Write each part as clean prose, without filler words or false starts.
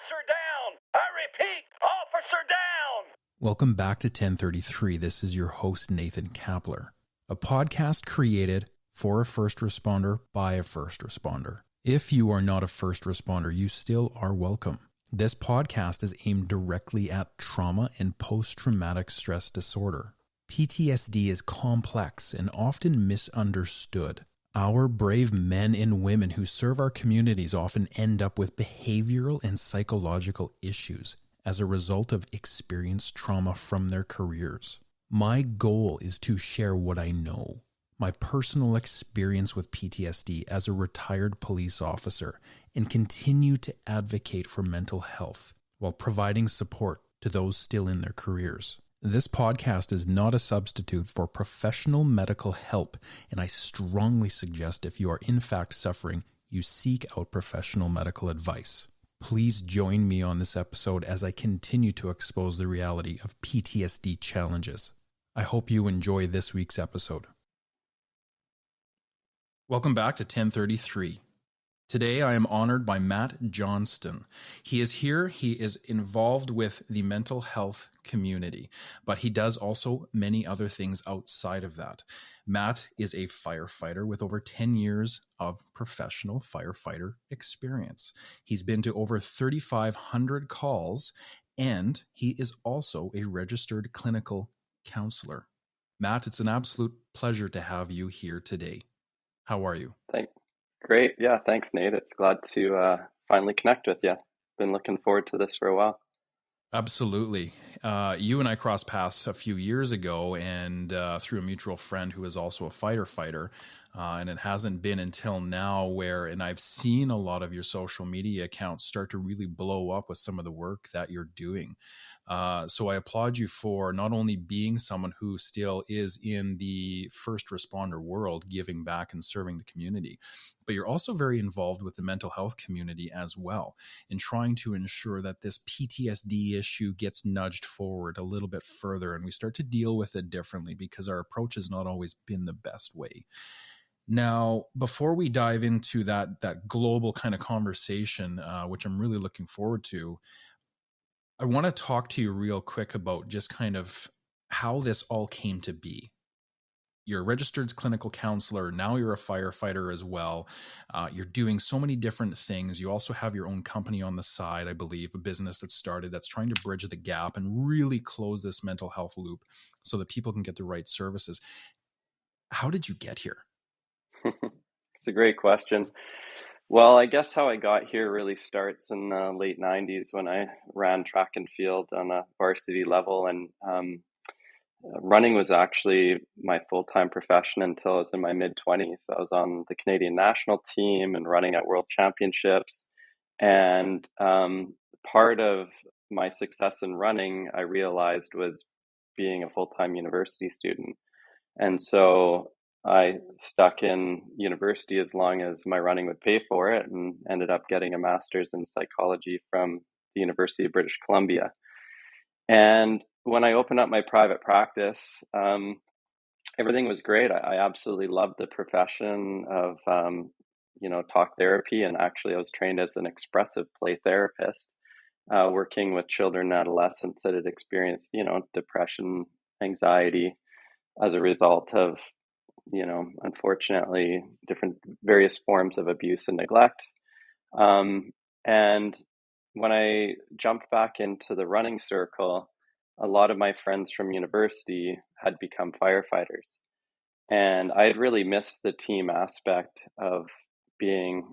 Officer down! I repeat, officer down! Welcome back to 1033. This is your host, Nathan Kapler, a podcast created for a first responder by a first responder. If you are not a first responder, you still are welcome. This podcast is aimed directly at trauma and post-traumatic stress disorder. PTSD is complex and often misunderstood. Our brave men and women who serve our communities often end up with behavioral and psychological issues as a result of experienced trauma from their careers. My goal is to share what I know, my personal experience with PTSD as a retired police officer, and continue to advocate for mental health while providing support to those still in their careers. This podcast is not a substitute for professional medical help, and I strongly suggest if you are in fact suffering, you seek out professional medical advice. Please join me on this episode as I continue to expose the reality of PTSD challenges. I hope you enjoy this week's episode. Welcome back to 1033. Today, I am honored by Matt Johnston. He is here. He is involved with the mental health community, but he does also many other things outside of that. Matt is a firefighter with over 10 years of professional firefighter experience. He's been to over 3,500 calls, and he is also a registered clinical counselor. Matt, it's an absolute pleasure to have you here today. How are you? Great. Yeah, thanks, Nate. It's glad to finally connect with you. Been looking forward to this for a while. Absolutely. You and I crossed paths a few years ago and through a mutual friend who is also a fighter. And it hasn't been until now and I've seen a lot of your social media accounts start to really blow up with some of the work that you're doing. So I applaud you for not only being someone who still is in the first responder world, giving back and serving the community, but you're also very involved with the mental health community as well, in trying to ensure that this PTSD issue gets nudged forward a little bit further and we start to deal with it differently because our approach has not always been the best way. Now, before we dive into that global kind of conversation, which I'm really looking forward to, I want to talk to you real quick about just kind of how this all came to be. You're a registered clinical counselor. Now you're a firefighter as well. You're doing so many different things. You also have your own company on the side, I believe, a business that started that's trying to bridge the gap and really close this mental health loop so that people can get the right services. How did you get here? It's a great question. Well, I guess how I got here really starts in the late 90s when I ran track and field on a varsity level. And running was actually my full-time profession until I was in my mid-20s. I was on the Canadian national team and running at world championships. And part of my success in running, I realized, was being a full-time university student. And so I stuck in university as long as my running would pay for it and ended up getting a master's in psychology from the University of British Columbia. And when I opened up my private practice, everything was great. I absolutely loved the profession of, talk therapy. And actually, I was trained as an expressive play therapist, working with children and adolescents that had experienced, depression, anxiety as a result of, unfortunately, different various forms of abuse and neglect. And when I jumped back into the running circle, a lot of my friends from university had become firefighters. And I had really missed the team aspect of being,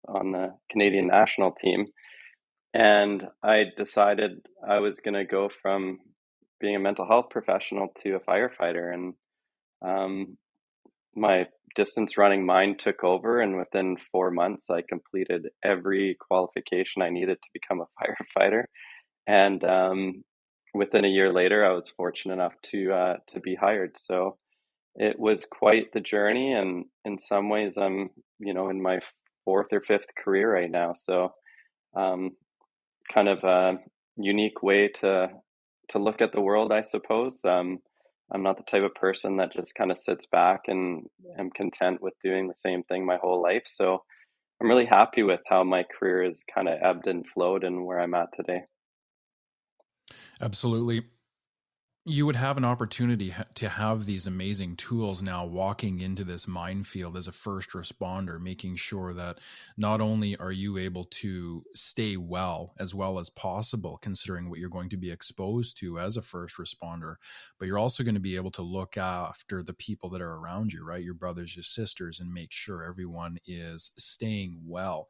on the Canadian national team. And I decided I was going to go from being a mental health professional to a firefighter. And my distance running mind took over. And within 4 months, I completed every qualification I needed to become a firefighter. And within a year later, I was fortunate enough to be hired. So it was quite the journey. And in some ways, I'm, in my fourth or fifth career right now. So kind of a unique way to look at the world, I suppose. I'm not the type of person that just kind of sits back and am content with doing the same thing my whole life. So I'm really happy with how my career has kind of ebbed and flowed and where I'm at today. Absolutely. You would have an opportunity to have these amazing tools now walking into this minefield as a first responder, making sure that not only are you able to stay well as possible, considering what you're going to be exposed to as a first responder, but you're also going to be able to look after the people that are around you, right? Your brothers, your sisters, and make sure everyone is staying well.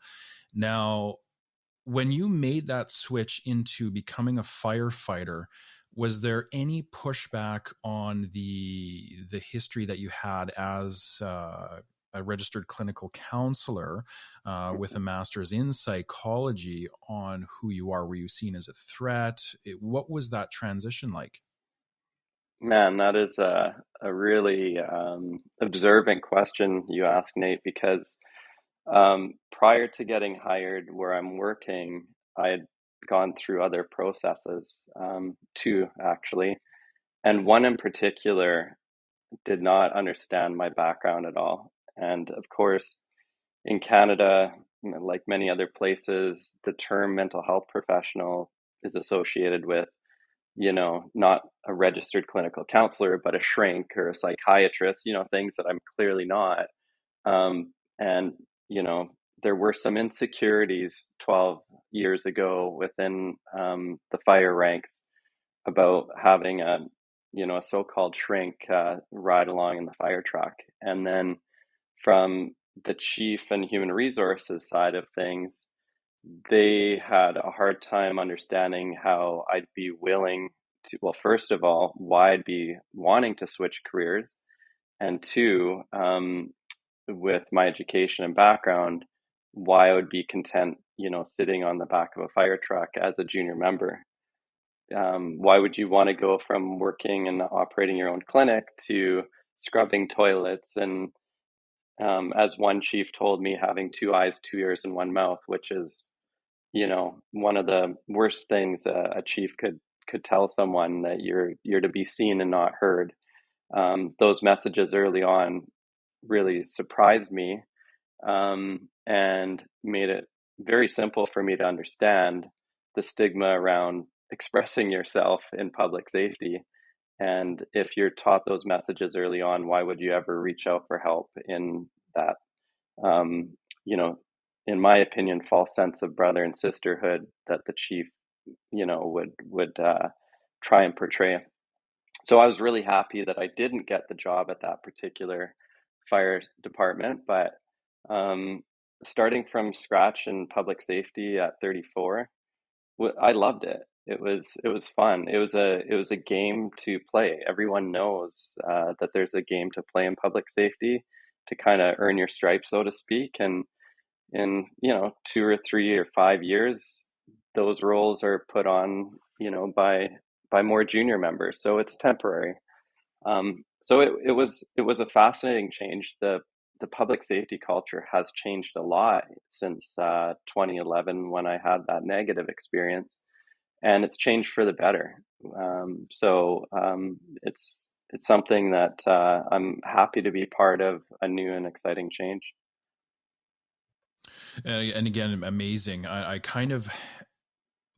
Now, when you made that switch into becoming a firefighter, was there any pushback on the history that you had as a registered clinical counselor with a master's in psychology on who you are? Were you seen as a threat? What was that transition like? Man, that is a really observant question you ask, Nate, because prior to getting hired where I'm working, I had gone through other processes, two actually, and one in particular did not understand my background at all. And of course, in Canada, like many other places, the term mental health professional is associated with, not a registered clinical counselor, but a shrink or a psychiatrist, things that I'm clearly not. And, there were some insecurities 12 years ago within the fire ranks about having a so-called shrink ride along in the fire truck. And then from the chief and human resources side of things, they had a hard time understanding how I'd be willing to, well, first of all, why I'd be wanting to switch careers, and two, with my education and background, why I would be content, sitting on the back of a fire truck as a junior member. Why would you want to go from working and operating your own clinic to scrubbing toilets and, as one chief told me, having 2 eyes, 2 ears, and 1 mouth, which is, one of the worst things a chief could tell someone, that you're to be seen and not heard. Those messages early on really surprised me, and made it very simple for me to understand the stigma around expressing yourself in public safety. And if you're taught those messages early on, why would you ever reach out for help in that, um, you know, in my opinion, false sense of brother and sisterhood that the chief, would try and portray? So I was really happy that I didn't get the job at that particular fire department, but um, starting from scratch in public safety at 34, I loved it. It was fun. It was a game to play. Everyone knows that there's a game to play in public safety to kind of earn your stripes, so to speak. And in 2 or 3 or 5 years, those roles are put on, by more junior members. So it's temporary. So it was a fascinating change. The public safety culture has changed a lot since 2011, when I had that negative experience, and it's changed for the better. It's something that I'm happy to be part of, a new and exciting change. And again, amazing. I kind of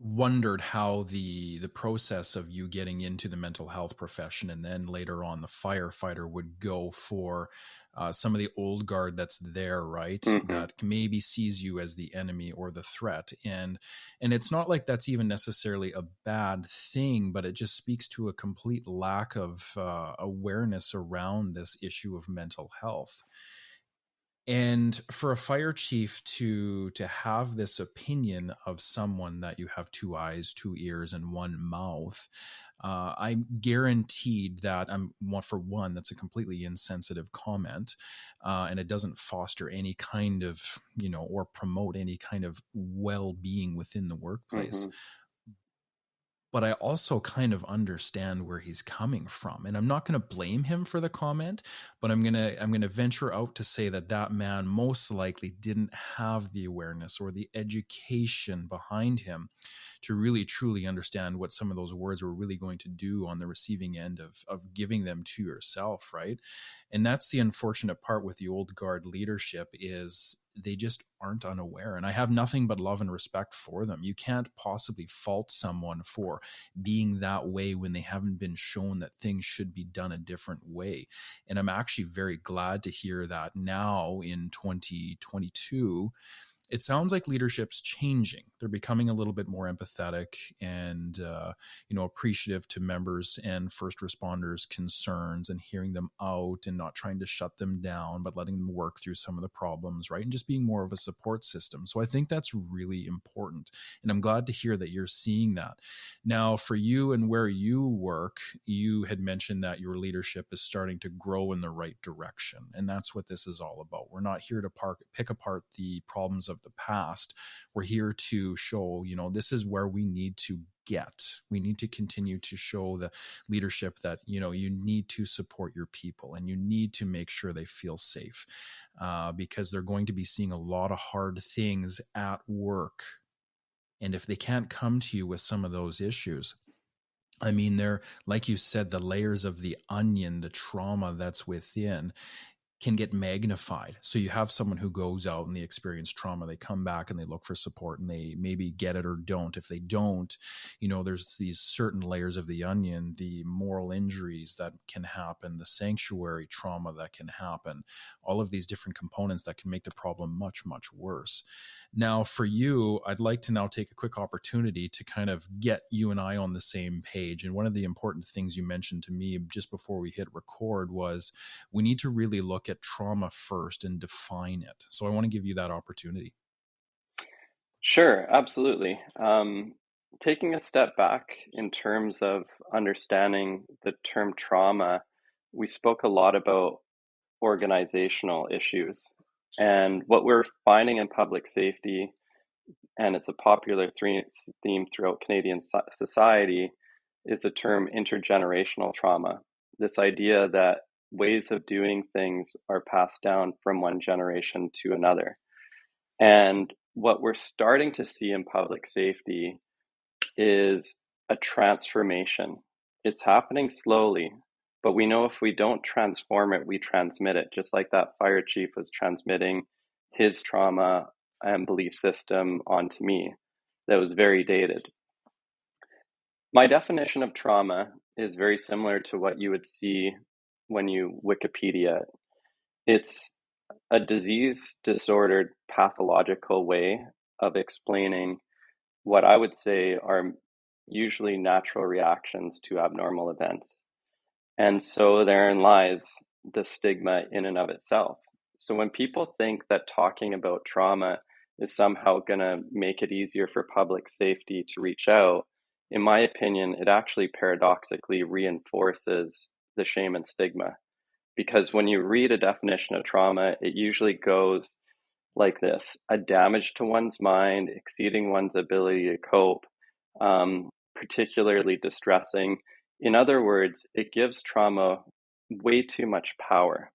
wondered how the process of you getting into the mental health profession and then later on the firefighter would go for some of the old guard that's there, right? Mm-hmm. That maybe sees you as the enemy or the threat. And it's not like that's even necessarily a bad thing, but it just speaks to a complete lack of awareness around this issue of mental health. And for a fire chief to have this opinion of someone that you have 2 eyes, 2 ears, and 1 mouth, I'm guaranteed that for one, that's a completely insensitive comment, and it doesn't foster any kind of or promote any kind of well-being within the workplace. Mm-hmm. But I also kind of understand where he's coming from, and I'm not going to blame him for the comment, but I'm going to venture out to say that man most likely didn't have the awareness or the education behind him to really truly understand what some of those words were really going to do on the receiving end of giving them to yourself, right? And that's the unfortunate part with the old guard leadership, is they just aren't unaware. And I have nothing but love and respect for them. You can't possibly fault someone for being that way when they haven't been shown that things should be done a different way. And I'm actually very glad to hear that now in 2022, it sounds like leadership's changing. They're becoming a little bit more empathetic and, appreciative to members and first responders' concerns, and hearing them out and not trying to shut them down, but letting them work through some of the problems, right? And just being more of a support system. So I think that's really important. And I'm glad to hear that you're seeing that. Now, for you and where you work, you had mentioned that your leadership is starting to grow in the right direction. And that's what this is all about. We're not here to pick apart the problems of the past. We're here to show, this is where we need to get. We need to continue to show the leadership that, you need to support your people and you need to make sure they feel safe, because they're going to be seeing a lot of hard things at work. And if they can't come to you with some of those issues, I mean, they're, like you said, the layers of the onion, the trauma that's within, can get magnified. So you have someone who goes out and they experience trauma, they come back and they look for support and they maybe get it or don't. If they don't, there's these certain layers of the onion, the moral injuries that can happen, the sanctuary trauma that can happen, all of these different components that can make the problem much, much worse. Now, for you, I'd like to now take a quick opportunity to kind of get you and I on the same page. And one of the important things you mentioned to me just before we hit record was we need to really look at trauma first and define it. So I want to give you that opportunity. Sure, absolutely. Taking a step back in terms of understanding the term trauma, we spoke a lot about organizational issues. And what we're finding in public safety, and it's a popular theme throughout Canadian society, is the term intergenerational trauma. This idea that ways of doing things are passed down from one generation to another. And what we're starting to see in public safety is a transformation. It's happening slowly, but we know if we don't transform it, we transmit it, just like that fire chief was transmitting his trauma and belief system onto me that was very dated. My definition of trauma is very similar to what you would see when you Wikipedia it. It's a disease, disordered, pathological way of explaining what I would say are usually natural reactions to abnormal events. And so therein lies the stigma in and of itself. So when people think that talking about trauma is somehow going to make it easier for public safety to reach out, in my opinion, it actually paradoxically reinforces the shame and stigma. Because when you read a definition of trauma, it usually goes like this: a damage to one's mind, exceeding one's ability to cope, particularly distressing. In other words, it gives trauma way too much power.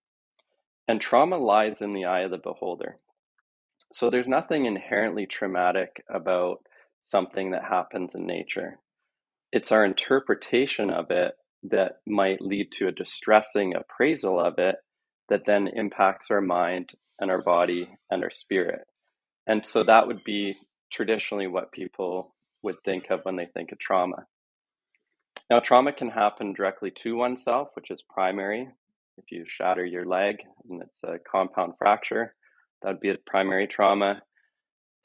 And trauma lies in the eye of the beholder. So there's nothing inherently traumatic about something that happens in nature. It's our interpretation of it that might lead to a distressing appraisal of it that then impacts our mind and our body and our spirit. And so that would be traditionally what people would think of when they think of trauma. Now, trauma can happen directly to oneself, which is primary. If you shatter your leg and it's a compound fracture, that would be a primary trauma.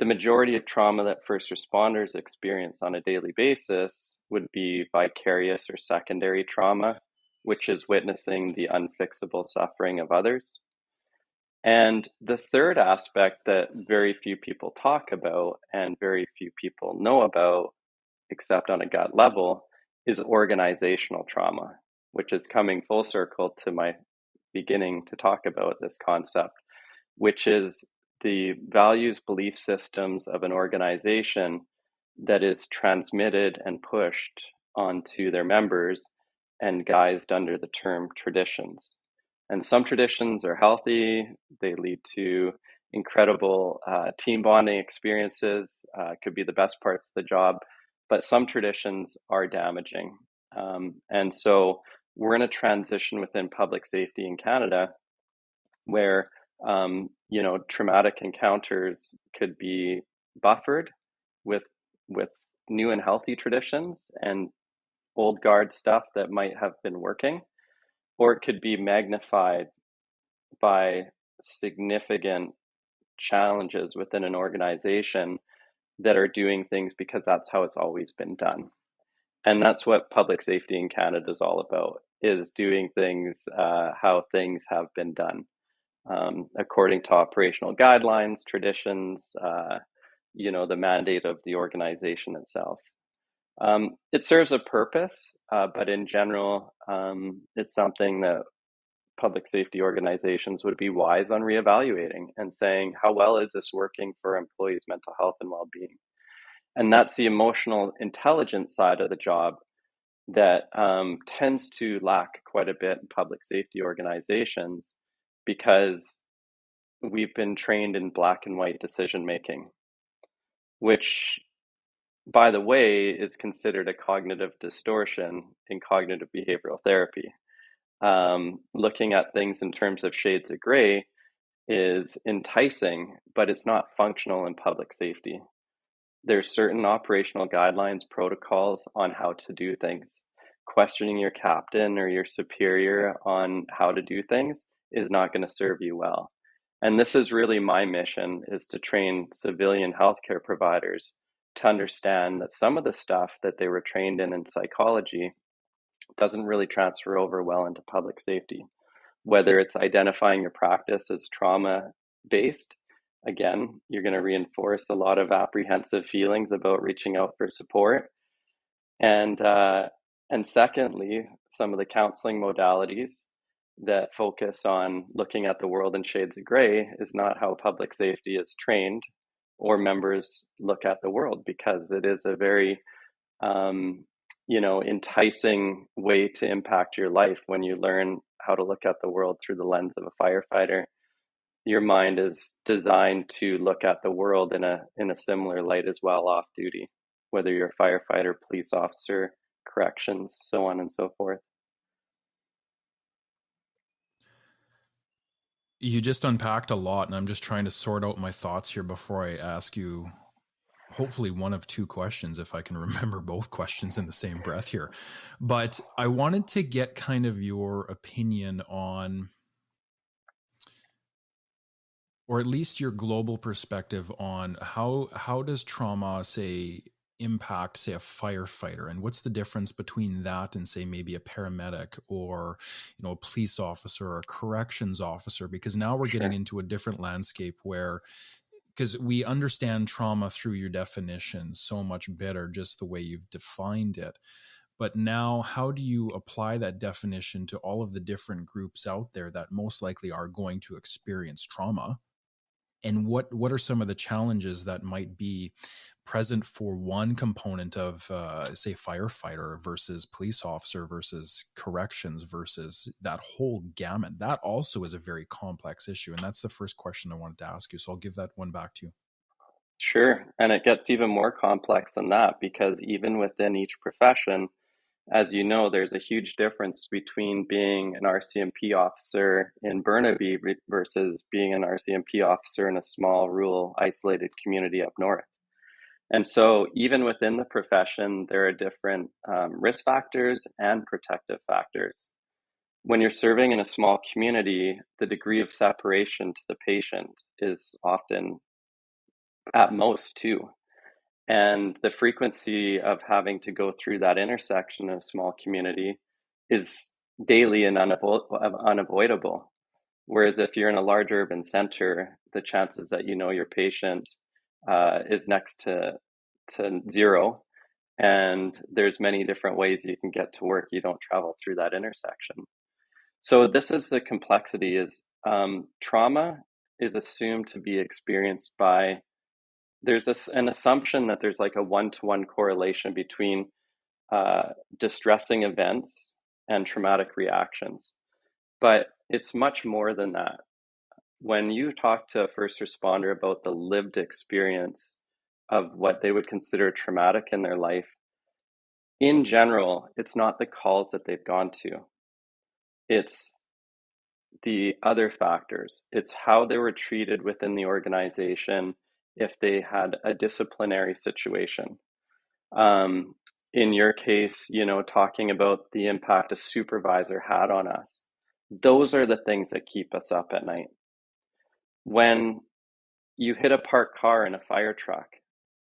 The majority of trauma that first responders experience on a daily basis would be vicarious or secondary trauma, which is witnessing the unfixable suffering of others. And the third aspect that very few people talk about and very few people know about, except on a gut level, is organizational trauma, which is coming full circle to my beginning to talk about this concept, which is the values, belief systems of an organization that is transmitted and pushed onto their members and guised under the term traditions. And some traditions are healthy. They lead to incredible team bonding experiences, could be the best parts of the job, but some traditions are damaging. And so we're in a transition within public safety in Canada where traumatic encounters could be buffered with new and healthy traditions and old guard stuff that might have been working, or it could be magnified by significant challenges within an organization that are doing things because that's how it's always been done. And that's what public safety in Canada is all about, is doing things how things have been done, according to operational guidelines, traditions, the mandate of the organization itself. It serves a purpose, but in general, it's something that public safety organizations would be wise on reevaluating and saying, how well is this working for employees' mental health and well-being? And that's the emotional intelligence side of the job that tends to lack quite a bit in public safety organizations, because we've been trained in black and white decision making, which, by the way, is considered a cognitive distortion in cognitive behavioral therapy. Looking at things in terms of shades of gray is enticing, but it's not functional in public safety. There's certain operational guidelines, protocols on how to do things. Questioning your captain or your superior on how to do things is not going to serve you well. And this is really my mission, is to train civilian healthcare providers to understand that some of the stuff that they were trained in psychology doesn't really transfer over well into public safety. Whether it's identifying your practice as trauma-based, again, you're going to reinforce a lot of apprehensive feelings about reaching out for support. And secondly, some of the counseling modalities that focus on looking at the world in shades of gray is not how public safety is trained or members look at the world, because it is a very enticing way to impact your life. When you learn how to look at the world through the lens of a firefighter, your mind is designed to look at the world in a similar light as well off duty, whether you're a firefighter, police officer, corrections, so on and so forth. You just unpacked a lot, and I'm just trying to sort out my thoughts here before I ask you hopefully one of two questions, if I can remember both questions in the same breath here. But I wanted to get kind of your opinion on, or at least your global perspective on, how does trauma, say, impact, say, a firefighter, and what's the difference between that and, say, maybe a paramedic or a police officer or a corrections officer? Because now we're getting into a different landscape where, because we understand trauma through your definition so much better, just the way you've defined it. But now, how do you apply that definition to all of the different groups out there that most likely are going to experience trauma? And what are some of the challenges that might be present for one component of, say, firefighter versus police officer versus corrections versus that whole gamut? That also is a very complex issue. And that's the first question I wanted to ask you. So I'll give that one back to you. Sure. And it gets even more complex than that, because even within each profession, as you know, there's a huge difference between being an RCMP officer in Burnaby versus being an RCMP officer in a small, rural, isolated community up north. And so even within the profession, there are different risk factors and protective factors. When you're serving in a small community, the degree of separation to the patient is often at most 2. And the frequency of having to go through that intersection in a small community is daily and unavoidable. Whereas if you're in a large urban center, the chances that your patient is next to 0, and there's many different ways you can get to work. You don't travel through that intersection. So this is the complexity, is trauma is assumed to be experienced by, there's an assumption that there's like a 1-to-1 correlation between distressing events and traumatic reactions. But it's much more than that. When you talk to a first responder about the lived experience of what they would consider traumatic in their life, in general, it's not the calls that they've gone to. It's the other factors. It's how they were treated within the organization if they had a disciplinary situation. In your case, talking about the impact a supervisor had on us, those are the things that keep us up at night. When you hit a parked car in a fire truck,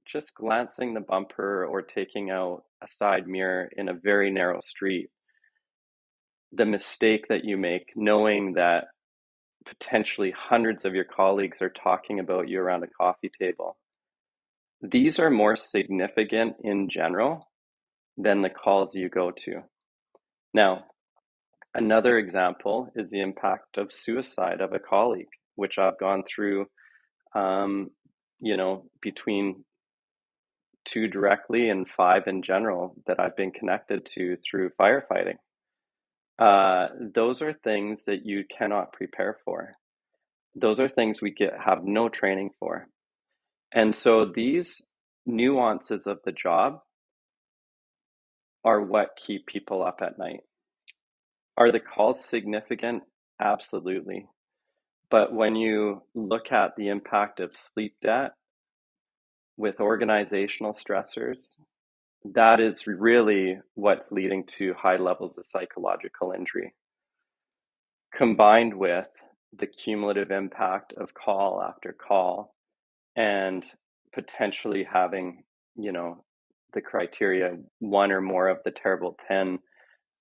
just glancing the bumper or taking out a side mirror in a very narrow street, the mistake that you make, knowing that potentially hundreds of your colleagues are talking about you around a coffee table, these are more significant in general than the calls you go to. Now, another example is the impact of suicide of a colleague, which I've gone through, between 2 directly and 5 in general that I've been connected to through firefighting. Those are things that you cannot prepare for. Those are things we have no training for. And so these nuances of the job are what keep people up at night. Are the calls significant? Absolutely. But when you look at the impact of sleep debt with organizational stressors, that is really what's leading to high levels of psychological injury, combined with the cumulative impact of call after call and potentially having, the criteria, one or more of the terrible 10,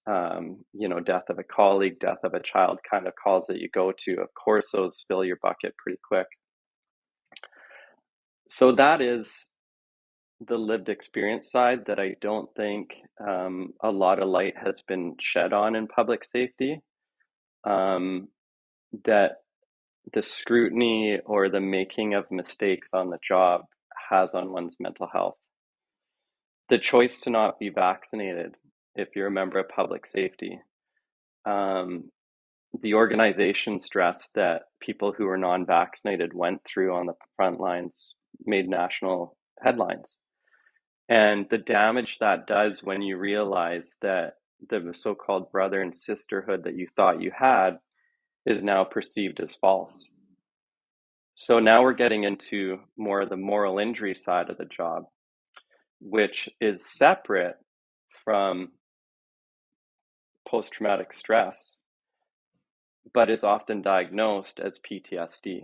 death of a colleague, death of a child kind of calls that you go to. Of course, those fill your bucket pretty quick. So that is the lived experience side that I don't think a lot of light has been shed on in public safety, that the scrutiny or the making of mistakes on the job has on one's mental health. The choice to not be vaccinated if you're a member of public safety, the organization stress that people who are non-vaccinated went through on the front lines made national headlines. And the damage that does when you realize that the so-called brother and sisterhood that you thought you had is now perceived as false. So now we're getting into more of the moral injury side of the job, which is separate from post-traumatic stress, but is often diagnosed as PTSD.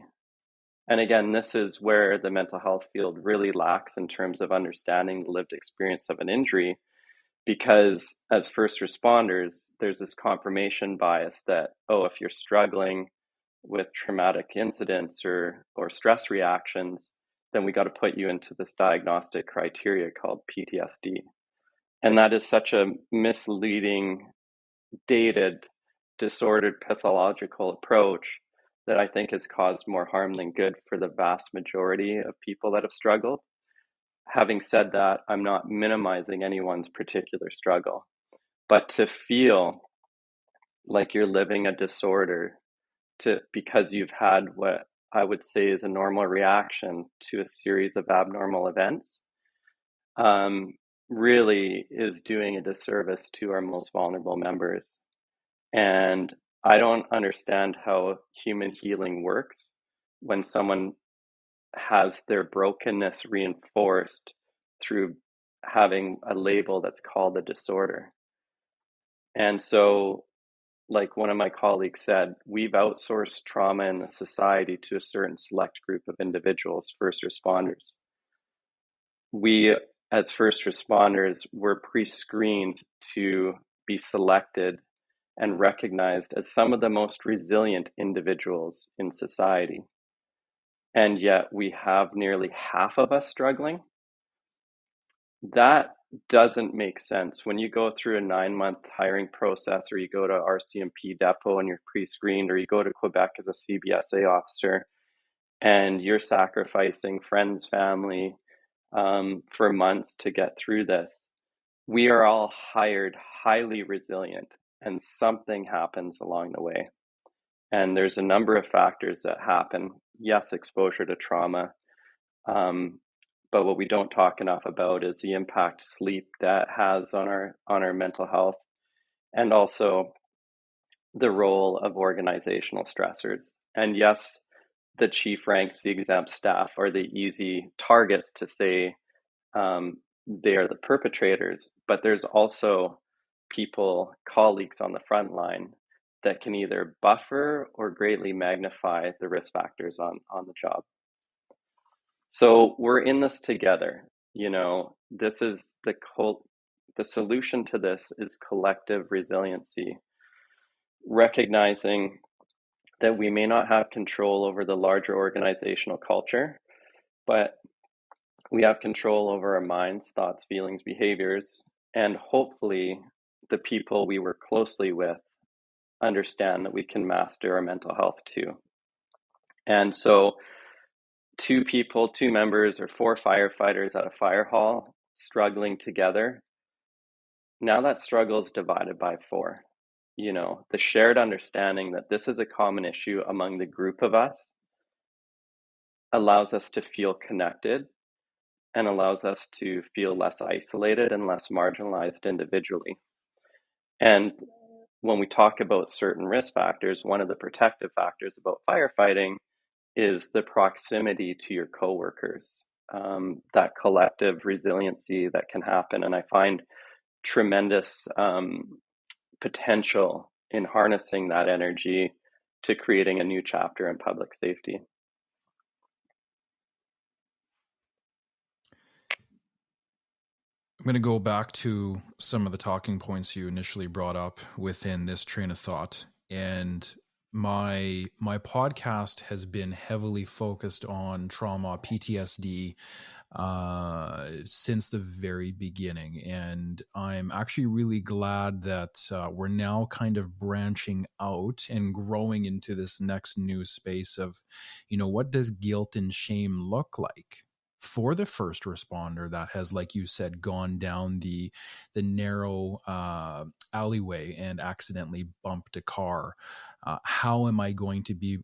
And again, this is where the mental health field really lacks in terms of understanding the lived experience of an injury, because as first responders, there's this confirmation bias that, if you're struggling with traumatic incidents or stress reactions, then we got to put you into this diagnostic criteria called PTSD. And that is such a misleading, dated, disordered pathological approach that I think has caused more harm than good for the vast majority of people that have struggled. Having said that, I'm not minimizing anyone's particular struggle, but to feel like you're living a disorder because you've had what I would say is a normal reaction to a series of abnormal events, really is doing a disservice to our most vulnerable members. And I don't understand how human healing works when someone has their brokenness reinforced through having a label that's called a disorder. And so, like one of my colleagues said, we've outsourced trauma in the society to a certain select group of individuals, first responders. We, as first responders, were pre-screened to be selected and recognized as some of the most resilient individuals in society. And yet we have nearly half of us struggling. That doesn't make sense. When you go through a 9-month hiring process, or you go to RCMP depot and you're pre-screened, or you go to Quebec as a CBSA officer, and you're sacrificing friends, family, for months to get through this, we are all hired highly resilient, and something happens along the way. And there's a number of factors that happen. Yes, exposure to trauma. But what we don't talk enough about is the impact sleep that has on our mental health, and also the role of organizational stressors. And yes, the chief ranks, the exempt staff are the easy targets to say they are the perpetrators, but there's also people, colleagues on the front line that can either buffer or greatly magnify the risk factors on the job. So we're in this together. This is the solution to this is collective resiliency, recognizing that we may not have control over the larger organizational culture, but we have control over our minds, thoughts, feelings, behaviors, and hopefully the people we work closely with understand that we can master our mental health too. And so two members or 4 firefighters at a fire hall struggling together, now that struggle is divided by 4. The shared understanding that this is a common issue among the group of us allows us to feel connected and allows us to feel less isolated and less marginalized individually. And when we talk about certain risk factors, one of the protective factors about firefighting is the proximity to your coworkers, that collective resiliency that can happen. And I find tremendous potential in harnessing that energy to creating a new chapter in public safety. I'm going to go back to some of the talking points you initially brought up within this train of thought. And my podcast has been heavily focused on trauma, PTSD, since the very beginning. And I'm actually really glad that we're now kind of branching out and growing into this next new space of, what does guilt and shame look like for the first responder that has, like you said, gone down the narrow alleyway and accidentally bumped a car? How am I going to be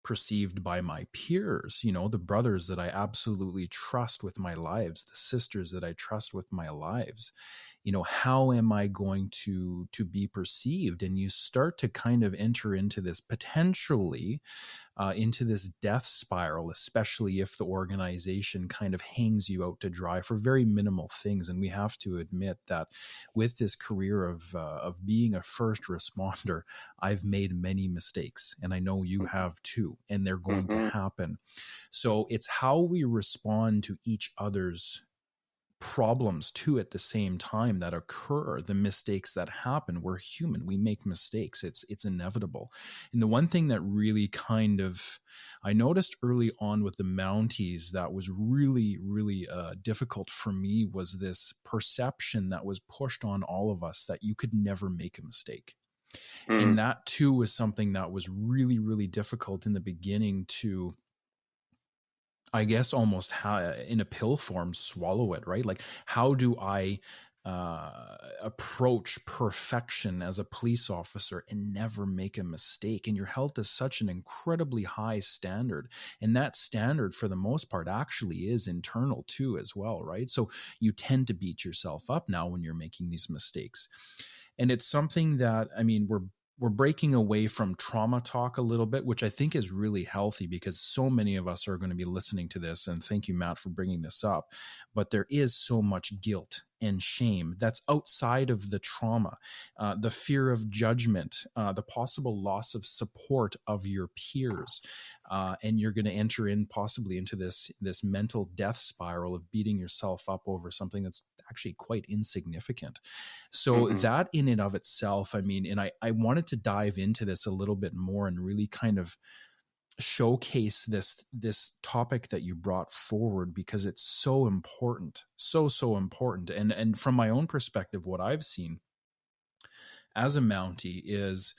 perceived by my peers, the brothers that I absolutely trust with my lives, the sisters that I trust with my lives? How am I going to be perceived? And you start to kind of enter into this potentially into this death spiral, especially if the organization kind of hangs you out to dry for very minimal things. And we have to admit that with this career of being a first responder, I've made many mistakes, and I know you have too, and they're going to happen. So it's how we respond to each other's problems too at the same time that occur, the mistakes that happen. We're human, we make mistakes, it's inevitable. And the one thing that really kind of I noticed early on with the Mounties that was really difficult for me was this perception that was pushed on all of us that you could never make a mistake. And that too was something that was really difficult in the beginning to, I guess, almost in a pill form, swallow it, right? Like, how do I approach perfection as a police officer and never make a mistake? And you're held to such an incredibly high standard. And that standard, for the most part, actually is internal too, as well, right? So you tend to beat yourself up now when you're making these mistakes. And it's something that, we're breaking away from trauma talk a little bit, which I think is really healthy because so many of us are going to be listening to this. And thank you, Matt, for bringing this up. But there is so much guilt and shame that's outside of the trauma, the fear of judgment, the possible loss of support of your peers. And you're going to enter in possibly into this mental death spiral of beating yourself up over something that's actually quite insignificant. So that in and of itself, and I wanted to dive into this a little bit more and really kind of showcase this topic that you brought forward because it's so important, so important. And from my own perspective, what I've seen as a Mountie is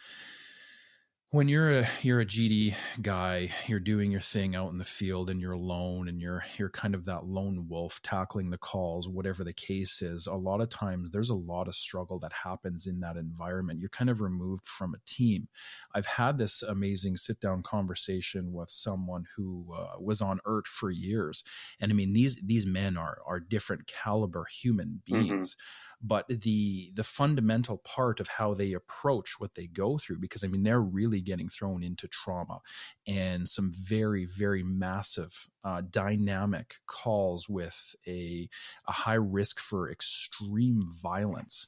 When you're a GD guy, you're doing your thing out in the field and you're alone and you're kind of that lone wolf tackling the calls, whatever the case is. A lot of times there's a lot of struggle that happens in that environment. You're kind of removed from a team. I've had this amazing sit down conversation with someone who was on ERT for years. And I mean, these men are different caliber human beings. But the fundamental part of how they approach what they go through, because I mean, they're really getting thrown into trauma and some very, very massive dynamic calls with a high risk for extreme violence.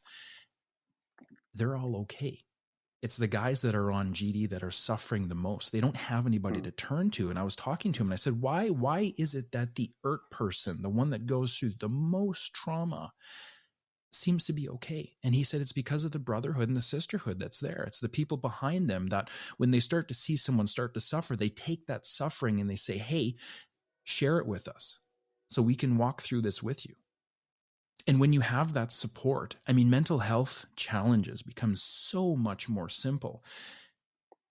They're all okay. It's the guys that are on GD that are suffering the most. They don't have anybody to turn to. And I was talking to him and I said, why is it that the ERT person, the one that goes through the most trauma, seems to be okay? And he said it's because of the brotherhood and the sisterhood that's there. It's the people behind them that when they start to see someone start to suffer, they take that suffering and they say, hey, share it with us so we can walk through this with you. And when you have that support, I mean, mental health challenges become so much more simple.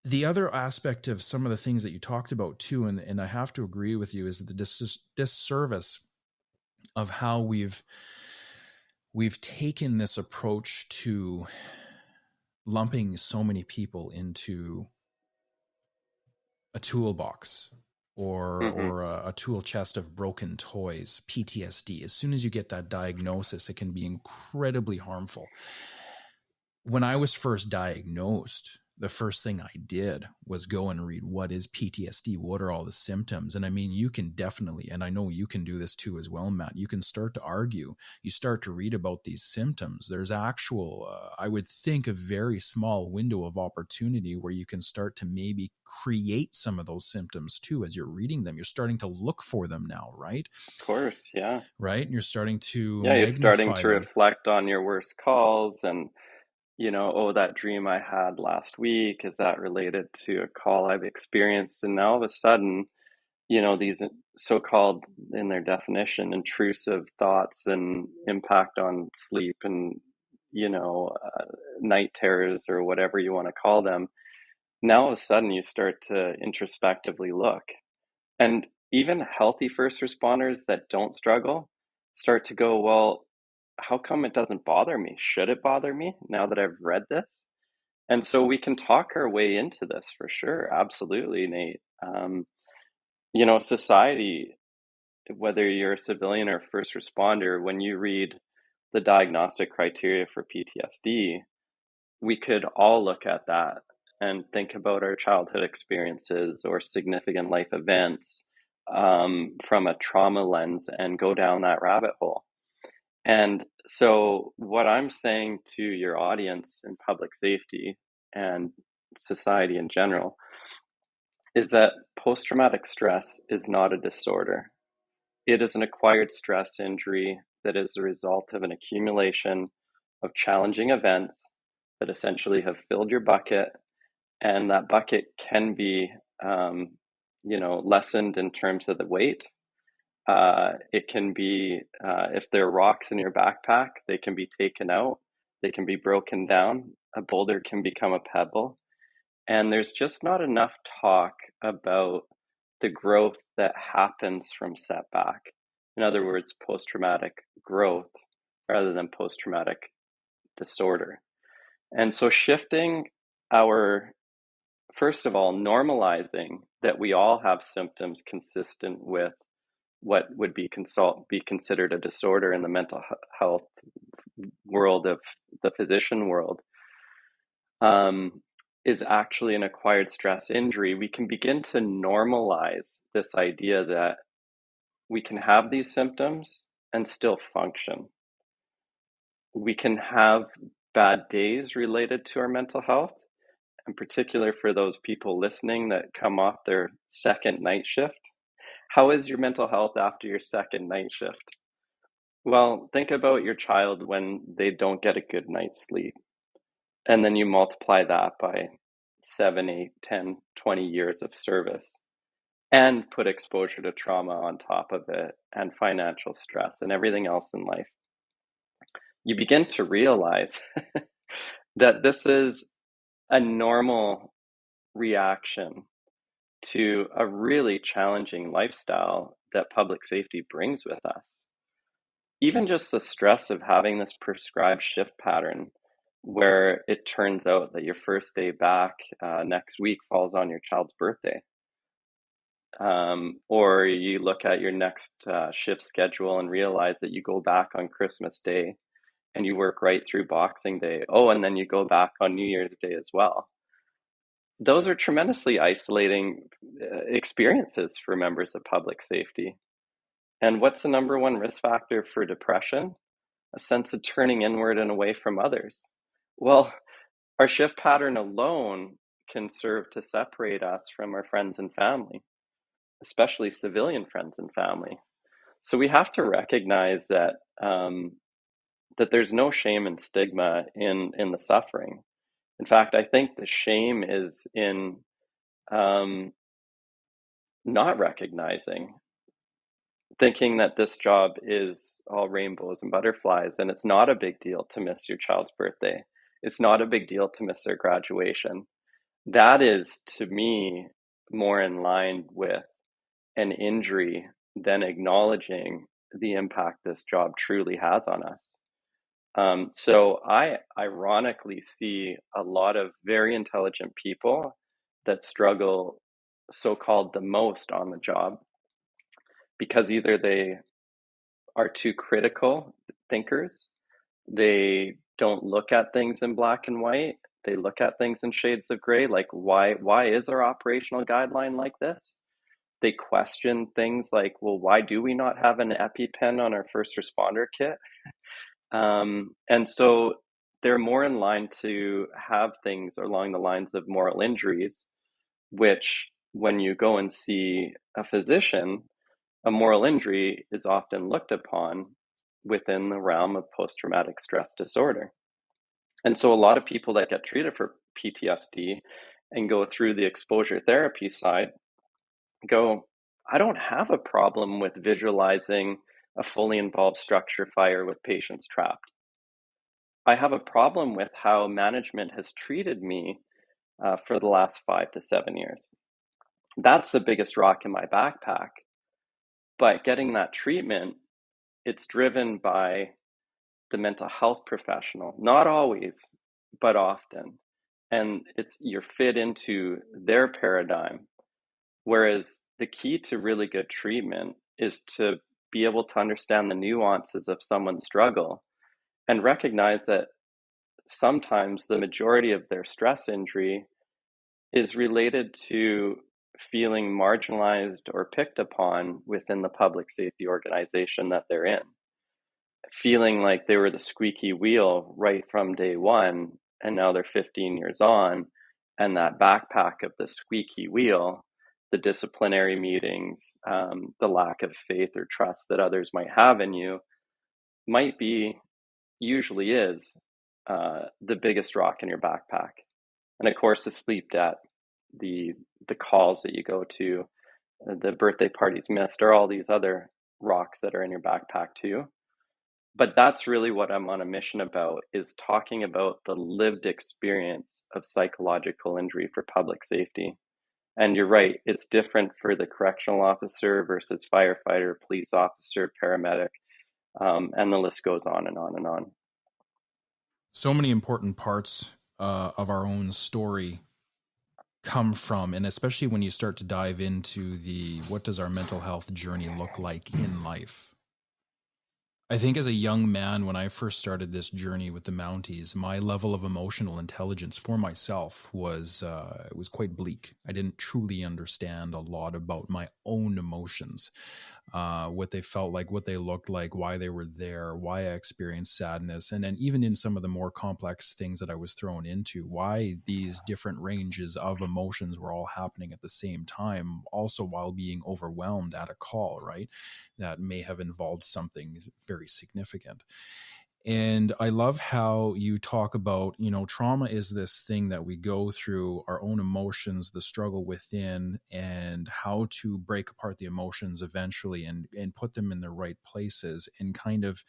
The other aspect of some of the things that you talked about too, and I have to agree with you, is the disservice of how we've taken this approach to lumping so many people into a toolbox or a tool chest of broken toys, PTSD. As soon as you get that diagnosis, it can be incredibly harmful. When I was first diagnosed, the first thing I did was go and read, what is PTSD? What are all the symptoms? And I mean, you can definitely, and I know you can do this too as well, Matt, you can start to argue, you start to read about these symptoms. There's actual, I would think, a very small window of opportunity where you can start to maybe create some of those symptoms too as you're reading them. You're starting to look for them now, right? Of course, yeah. Right? And you're starting to you're starting to them. reflect on your worst calls and, oh, that dream I had last week, is that related to a call I've experienced? And now all of a sudden, these so-called, in their definition, intrusive thoughts and impact on sleep and, night terrors or whatever you want to call them. Now all of a sudden you start to introspectively look. And even healthy first responders that don't struggle start to go, well, how come it doesn't bother me? Should it bother me now that I've read this? And so we can talk our way into this for sure. Absolutely, Nate. Society, whether you're a civilian or first responder, when you read the diagnostic criteria for PTSD, we could all look at that and think about our childhood experiences or significant life events from a trauma lens and go down that rabbit hole. And so what I'm saying to your audience in public safety and society in general is that post-traumatic stress is not a disorder. It is an acquired stress injury that is the result of an accumulation of challenging events that essentially have filled your bucket, and that bucket can be, lessened in terms of the weight. It can be, if there are rocks in your backpack, they can be taken out, they can be broken down, a boulder can become a pebble. And there's just not enough talk about the growth that happens from setback. In other words, post-traumatic growth rather than post-traumatic disorder. And so shifting first of all, normalizing that we all have symptoms consistent with what would be considered a disorder in the mental health world of the physician world, is actually an acquired stress injury. We can begin to normalize this idea that we can have these symptoms and still function. We can have bad days related to our mental health, in particular for those people listening that come off their second night shift. How is your mental health after your second night shift? Well, think about your child when they don't get a good night's sleep. And then you multiply that by 7, 8, 10, 20 years of service and put exposure to trauma on top of it and financial stress and everything else in life. You begin to realize that this is a normal reaction to a really challenging lifestyle that public safety brings with us. Even just the stress of having this prescribed shift pattern where it turns out that your first day back next week falls on your child's birthday. Or you look at your next shift schedule and realize that you go back on Christmas Day and you work right through Boxing Day. Oh, and then you go back on New Year's Day as well. Those are tremendously isolating experiences for members of public safety. And what's the number one risk factor for depression? A sense of turning inward and away from others. Well, our shift pattern alone can serve to separate us from our friends and family, especially civilian friends and family. So we have to recognize that that there's no shame and stigma in the suffering. In fact, I think the shame is in not recognizing, thinking that this job is all rainbows and butterflies, and it's not a big deal to miss your child's birthday. It's not a big deal to miss their graduation. That is, to me, more in line with an injury than acknowledging the impact this job truly has on us. So I ironically see a lot of very intelligent people that struggle so-called the most on the job because either they are too critical thinkers, they don't look at things in black and white, they look at things in shades of gray, like why is our operational guideline like this? They question things like, well, why do we not have an EpiPen on our first responder kit? And so they're more in line to have things along the lines of moral injuries, which when you go and see a physician, a moral injury is often looked upon within the realm of post-traumatic stress disorder. And so a lot of people that get treated for PTSD and go through the exposure therapy side go, I don't have a problem with visualizing a fully involved structure fire with patients trapped. I have a problem with how management has treated me for the last 5 to 7 years. That's the biggest rock in my backpack. But getting that treatment, it's driven by the mental health professional, not always, but often. And you're fit into their paradigm. Whereas the key to really good treatment is to be able to understand the nuances of someone's struggle and recognize that sometimes the majority of their stress injury is related to feeling marginalized or picked upon within the public safety organization that they're in. Feeling like they were the squeaky wheel right from day one, and now they're 15 years on, and that backpack of the squeaky wheel, the disciplinary meetings, the lack of faith or trust that others might have in you, usually is the biggest rock in your backpack. And of course, the sleep debt, the calls that you go to, the birthday parties missed, or all these other rocks that are in your backpack too. But that's really what I'm on a mission about, is talking about the lived experience of psychological injury for public safety. And you're right, it's different for the correctional officer versus firefighter, police officer, paramedic, and the list goes on and on and on. So many important parts of our own story come from, and especially when you start to dive into what does our mental health journey look like in life? I think as a young man, when I first started this journey with the Mounties, my level of emotional intelligence for myself was quite bleak. I didn't truly understand a lot about my own emotions, what they felt like, what they looked like, why they were there, why I experienced sadness, and then even in some of the more complex things that I was thrown into, why these different ranges of emotions were all happening at the same time, also while being overwhelmed at a call, right? That may have involved something very significant. And I love how you talk about, trauma is this thing that we go through, our own emotions, the struggle within, and how to break apart the emotions eventually and put them in the right places. And kind of,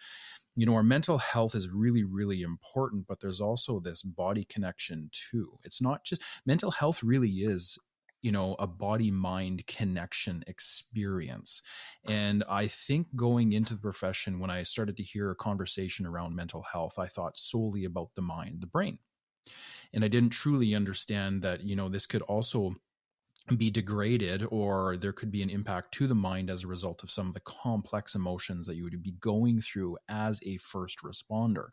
our mental health is really, really important, but there's also this body connection too. It's not just mental health really is a body mind connection experience. And I think going into the profession, when I started to hear a conversation around mental health, I thought solely about the mind, the brain. And I didn't truly understand that, this could also be degraded, or there could be an impact to the mind as a result of some of the complex emotions that you would be going through as a first responder,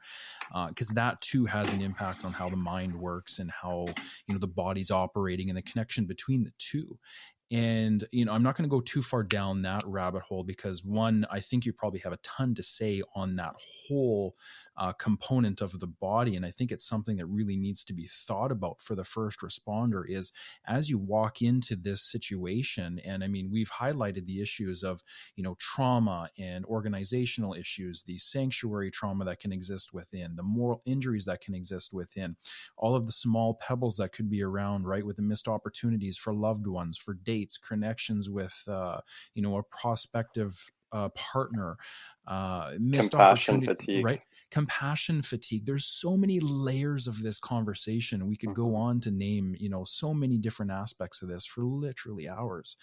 because that too has an impact on how the mind works and how the body's operating and the connection between the two. And I'm not going to go too far down that rabbit hole, because one, I think you probably have a ton to say on that whole component of the body, and I think it's something that really needs to be thought about for the first responder. Is as you walk into this situation, and I mean, we've highlighted the issues of trauma and organizational issues, the sanctuary trauma that can exist within, the moral injuries that can exist within, all of the small pebbles that could be around, right, with the missed opportunities for loved ones, for dates, connections with a prospective partner, missed Compassion opportunity, fatigue. right? Compassion fatigue. There's so many layers of this conversation. We could go on to name, so many different aspects of this for literally hours.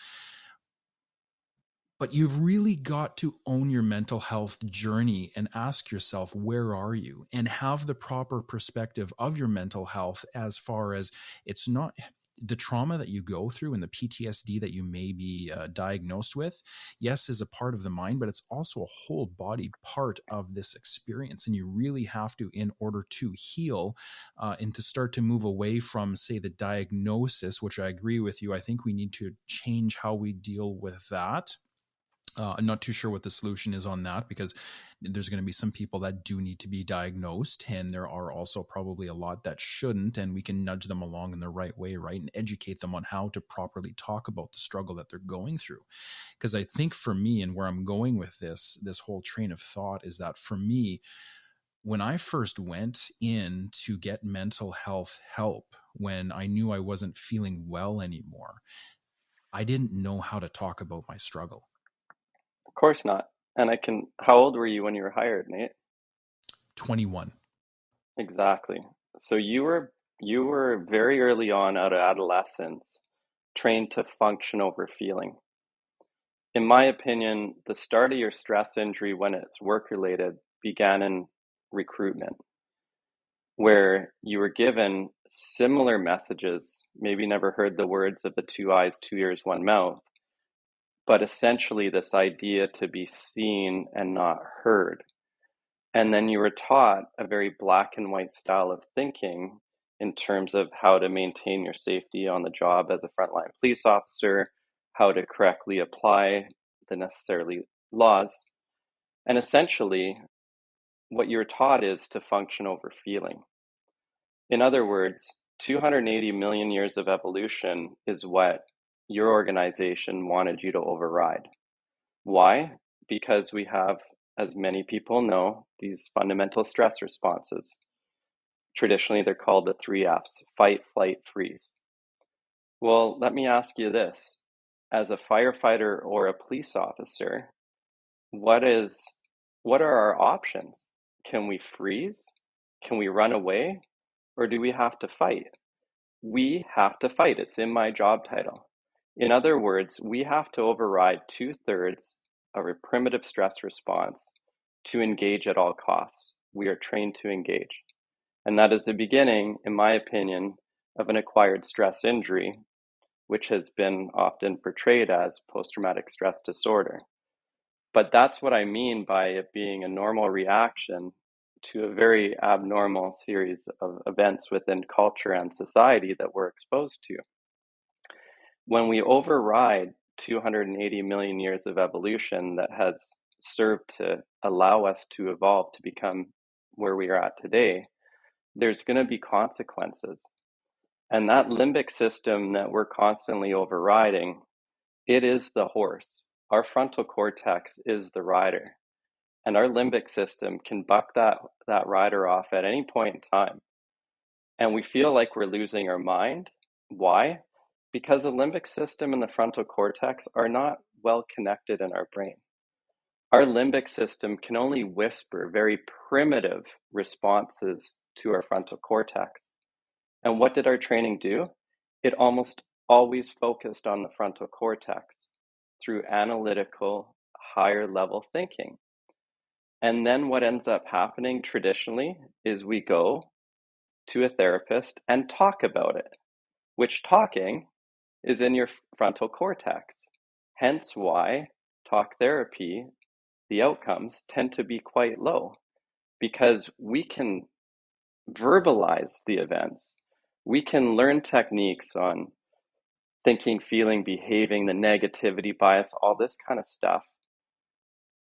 But you've really got to own your mental health journey and ask yourself, where are you? And have the proper perspective of your mental health, as far as it's not the trauma that you go through and the PTSD that you may be diagnosed with, yes, is a part of the mind, but it's also a whole body part of this experience. And you really have to, in order to heal and to start to move away from, say, the diagnosis, which I agree with you, I think we need to change how we deal with that. I'm not too sure what the solution is on that, because there's going to be some people that do need to be diagnosed, and there are also probably a lot that shouldn't, and we can nudge them along in the right way, right, and educate them on how to properly talk about the struggle that they're going through. Because I think for me, and where I'm going with this whole train of thought, is that for me, when I first went in to get mental health help, when I knew I wasn't feeling well anymore, I didn't know how to talk about my struggle. Of course not. And how old were you when you were hired, Nate? 21. Exactly. So you were very early on, out of adolescence, trained to function over feeling. In my opinion, the start of your stress injury, when it's work related, began in recruitment, where you were given similar messages, maybe never heard the words of the 2 eyes, 2 ears, 1 mouth, but essentially this idea to be seen and not heard. And then you were taught a very black and white style of thinking in terms of how to maintain your safety on the job as a frontline police officer, how to correctly apply the necessary laws. And essentially, what you're taught is to function over feeling. In other words, 280 million years of evolution is what your organization wanted you to override. Why? Because we have, as many people know, these fundamental stress responses. Traditionally, they're called the 3 Fs: fight, flight, freeze. Well, let me ask you this. As a firefighter or a police officer, what are our options? Can we freeze? Can we run away? Or do we have to fight? We have to fight. It's in my job title. In other words, we have to override 2/3 of a primitive stress response to engage at all costs. We are trained to engage. And that is the beginning, in my opinion, of an acquired stress injury, which has been often portrayed as post-traumatic stress disorder. But that's what I mean by it being a normal reaction to a very abnormal series of events within culture and society that we're exposed to. When we override 280 million years of evolution that has served to allow us to evolve to become where we are at today, there's going to be consequences. And that limbic system that we're constantly overriding, it is the horse. Our frontal cortex is the rider. And our limbic system can buck that rider off at any point in time. And we feel like we're losing our mind. Why? Because the limbic system and the frontal cortex are not well connected in our brain. Our limbic system can only whisper very primitive responses to our frontal cortex. And what did our training do? It almost always focused on the frontal cortex through analytical, higher level thinking. And then what ends up happening traditionally is we go to a therapist and talk about it, which talking is in your frontal cortex. Hence why talk therapy, the outcomes tend to be quite low, because we can verbalize the events. We can learn techniques on thinking, feeling, behaving, the negativity bias, all this kind of stuff.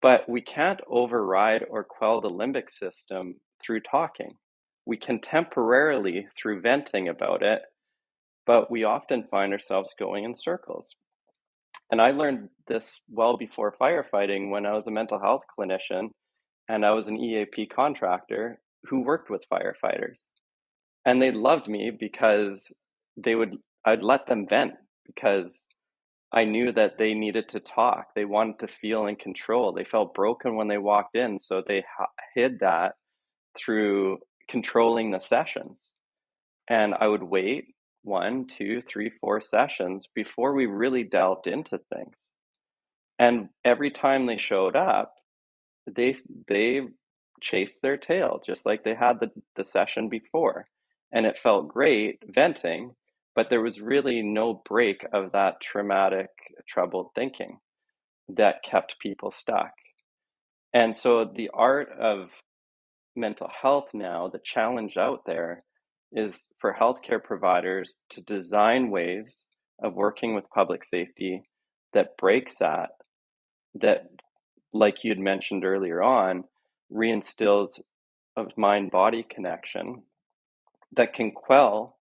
But we can't override or quell the limbic system through talking. We can temporarily through venting about it, but we often find ourselves going in circles. And I learned this well before firefighting when I was a mental health clinician and I was an EAP contractor who worked with firefighters. And they loved me because I'd let them vent because I knew that they needed to talk. They wanted to feel in control. They felt broken when they walked in, so they hid that through controlling the sessions. And I would wait 1, 2, 3, 4 sessions before we really delved into things. And every time they showed up, they chased their tail, just like they had the session before. And it felt great venting, but there was really no break of that traumatic, troubled thinking that kept people stuck. And so the art of mental health now, the challenge out there is for healthcare providers to design ways of working with public safety that breaks that, like you'd mentioned earlier on, reinstills a mind-body connection that can quell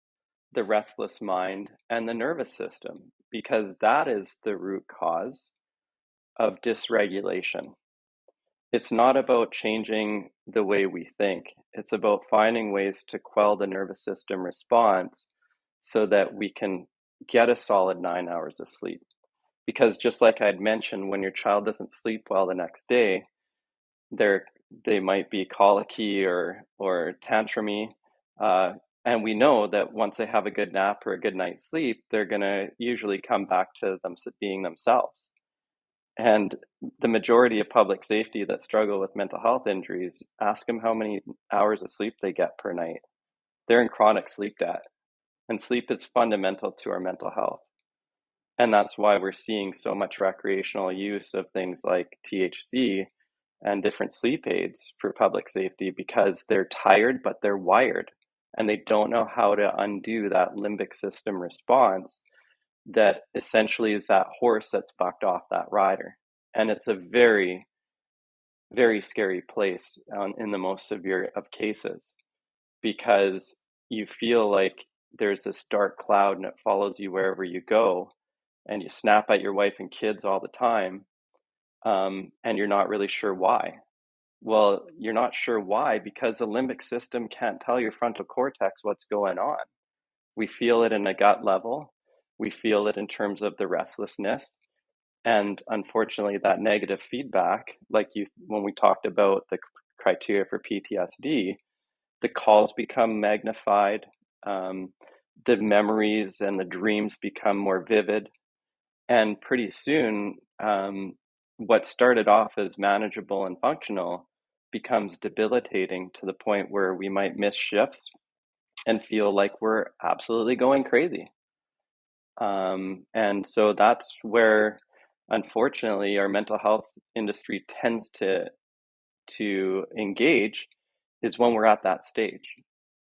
the restless mind and the nervous system, because that is the root cause of dysregulation. It's not about changing the way we think. It's about finding ways to quell the nervous system response so that we can get a solid 9 hours of sleep. Because just like I'd mentioned, when your child doesn't sleep well the next day, they might be colicky or tantrumy. And we know that once they have a good nap or a good night's sleep, they're going to usually come back to them being themselves. And the majority of public safety that struggle with mental health injuries, ask them how many hours of sleep they get per night. They're in chronic sleep debt. And sleep is fundamental to our mental health. And that's why we're seeing so much recreational use of things like THC and different sleep aids for public safety, because they're tired, but they're wired. And they don't know how to undo that limbic system response that essentially is that horse that's bucked off that rider. And it's a very, very scary place in the most severe of cases, because you feel like there's this dark cloud and it follows you wherever you go, and you snap at your wife and kids all the time, and you're not really sure why. Well, you're not sure why because the limbic system can't tell your frontal cortex what's going on. We feel it in a gut level. We feel it in terms of the restlessness. And unfortunately, that negative feedback, when we talked about the criteria for PTSD, the calls become magnified. The memories and the dreams become more vivid. And pretty soon, what started off as manageable and functional becomes debilitating to the point where we might miss shifts and feel like we're absolutely going crazy. And so that's where, unfortunately, our mental health industry tends to engage, is when we're at that stage.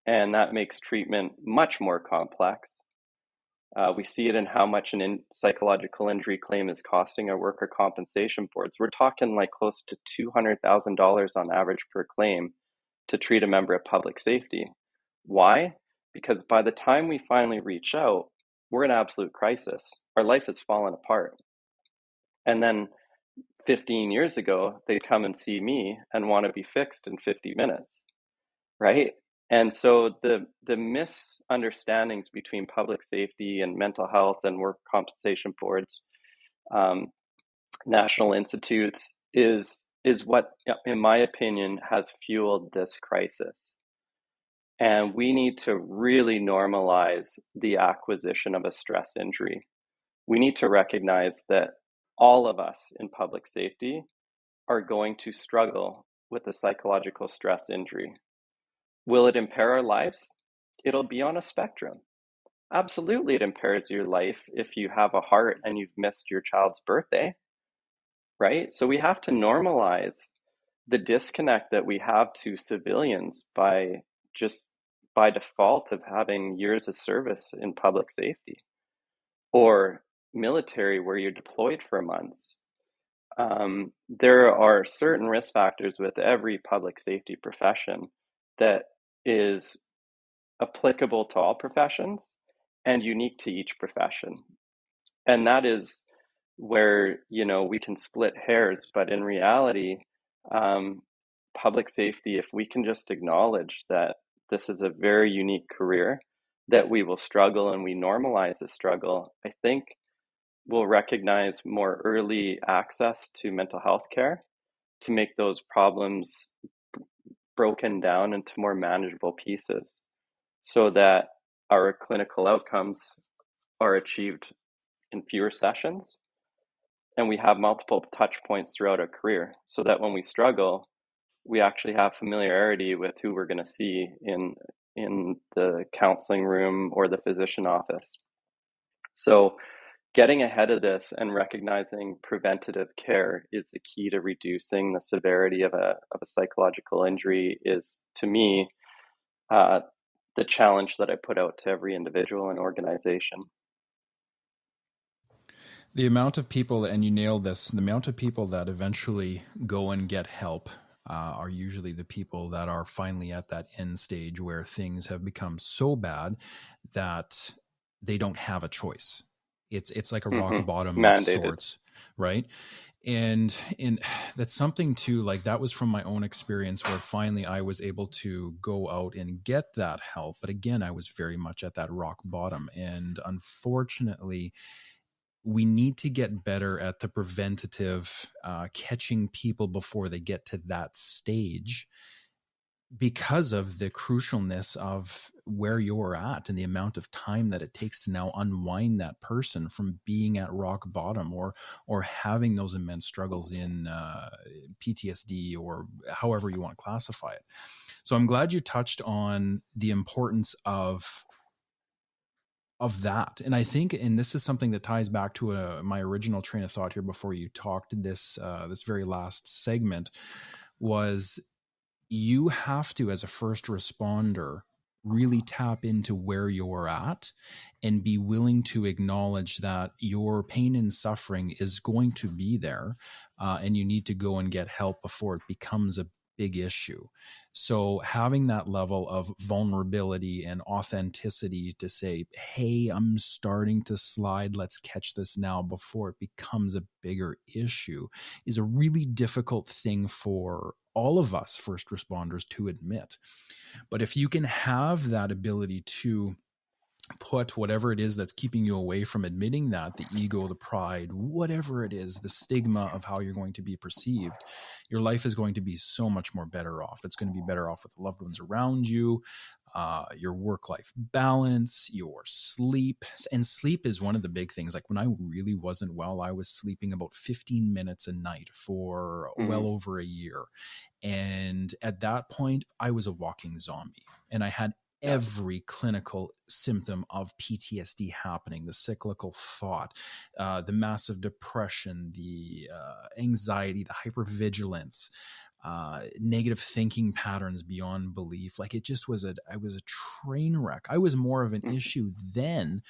And that makes treatment much more complex. We see it in how much psychological injury claim is costing our worker compensation boards. We're talking like close to $200,000 on average per claim to treat a member of public safety. Why? Because by the time we finally reach out, we're in absolute crisis. Our life has fallen apart. And then 15 years ago, they'd come and see me and want to be fixed in 50 minutes, right? And so the misunderstandings between public safety and mental health and work compensation boards, national institutes, is what, in my opinion, has fueled this crisis. And we need to really normalize the acquisition of a stress injury. We need to recognize that all of us in public safety are going to struggle with a psychological stress injury. Will it impair our lives? It'll be on a spectrum. Absolutely, it impairs your life if you have a heart and you've missed your child's birthday, right? So we have to normalize the disconnect that we have to civilians by default of having years of service in public safety, or military where you're deployed for months. There are certain risk factors with every public safety profession that is applicable to all professions and unique to each profession. And that is where, we can split hairs, but in reality, public safety, if we can just acknowledge that this is a very unique career, that we will struggle and we normalize the struggle, I think we'll recognize more early access to mental health care to make those problems broken down into more manageable pieces so that our clinical outcomes are achieved in fewer sessions, and we have multiple touch points throughout our career so that when we struggle, we actually have familiarity with who we're going to see in the counseling room or the physician office. So getting ahead of this and recognizing preventative care is the key to reducing the severity of a psychological injury is, to me, the challenge that I put out to every individual and organization. The amount of people, and you nailed this, the amount of people that eventually go and get help are usually the people that are finally at that end stage where things have become so bad that they don't have a choice. It's like a rock bottom mandated of sorts, right? And that's something too, like that was from my own experience where finally I was able to go out and get that help. But again, I was very much at that rock bottom. And unfortunately, we need to get better at the preventative, catching people before they get to that stage, because of the crucialness of where you're at and the amount of time that it takes to now unwind that person from being at rock bottom or having those immense struggles in PTSD or however you want to classify it. So I'm glad you touched on the importance of that. And I think, and this is something that ties back to my original train of thought here before you talked this very last segment, was you have to, as a first responder, really tap into where you're at and be willing to acknowledge that your pain and suffering is going to be there, and you need to go and get help before it becomes a big issue. So having that level of vulnerability and authenticity to say, hey, I'm starting to slide, let's catch this now before it becomes a bigger issue, is a really difficult thing for all of us first responders to admit. But if you can have that ability to put whatever it is that's keeping you away from admitting that, the ego, the pride, whatever it is, the stigma of how you're going to be perceived, your life is going to be so much more better off. It's going to be better off with the loved ones around you, your work-life balance, your sleep. And sleep is one of the big things. Like when I really wasn't well, I was sleeping about 15 minutes a night for well over a year. And at that point, I was a walking zombie, and I had every clinical symptom of PTSD happening, the cyclical thought, the massive depression, the anxiety, the hypervigilance, negative thinking patterns beyond belief. Like it just was I was a train wreck. I was more of an issue then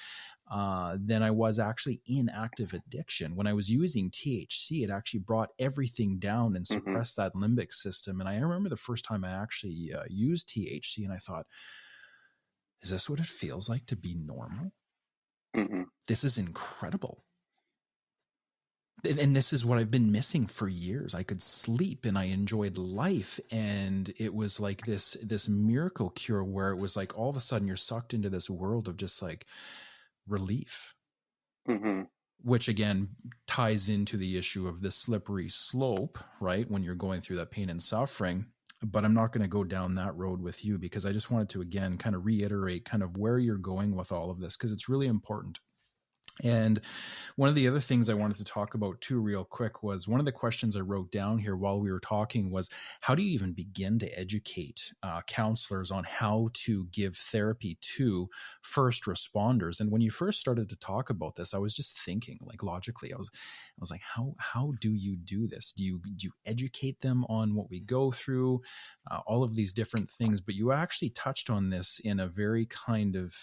than I was actually in active addiction. When I was using THC, it actually brought everything down and suppressed that limbic system. And I remember the first time I actually used THC, and I thought, is this what it feels like to be normal? This is incredible. and this is what I've been missing for years. I could sleep and I enjoyed life. And it was like this miracle cure where it was like all of a sudden you're sucked into this world of just like relief, Mm-hmm. which again ties into the issue of the slippery slope, right? When you're going through that pain and suffering. But I'm not going to go down that road with you, because I just wanted to, again, kind of reiterate kind of where you're going with all of this, because it's really important. And one of the other things I wanted to talk about too, real quick, was one of the questions I wrote down here while we were talking was, how do you even begin to educate counselors on how to give therapy to first responders? And when you first started to talk about this, I was just thinking, like, logically, I was like, how do you do this? Do you educate them on what we go through, all of these different things? But you actually touched on this in a very kind of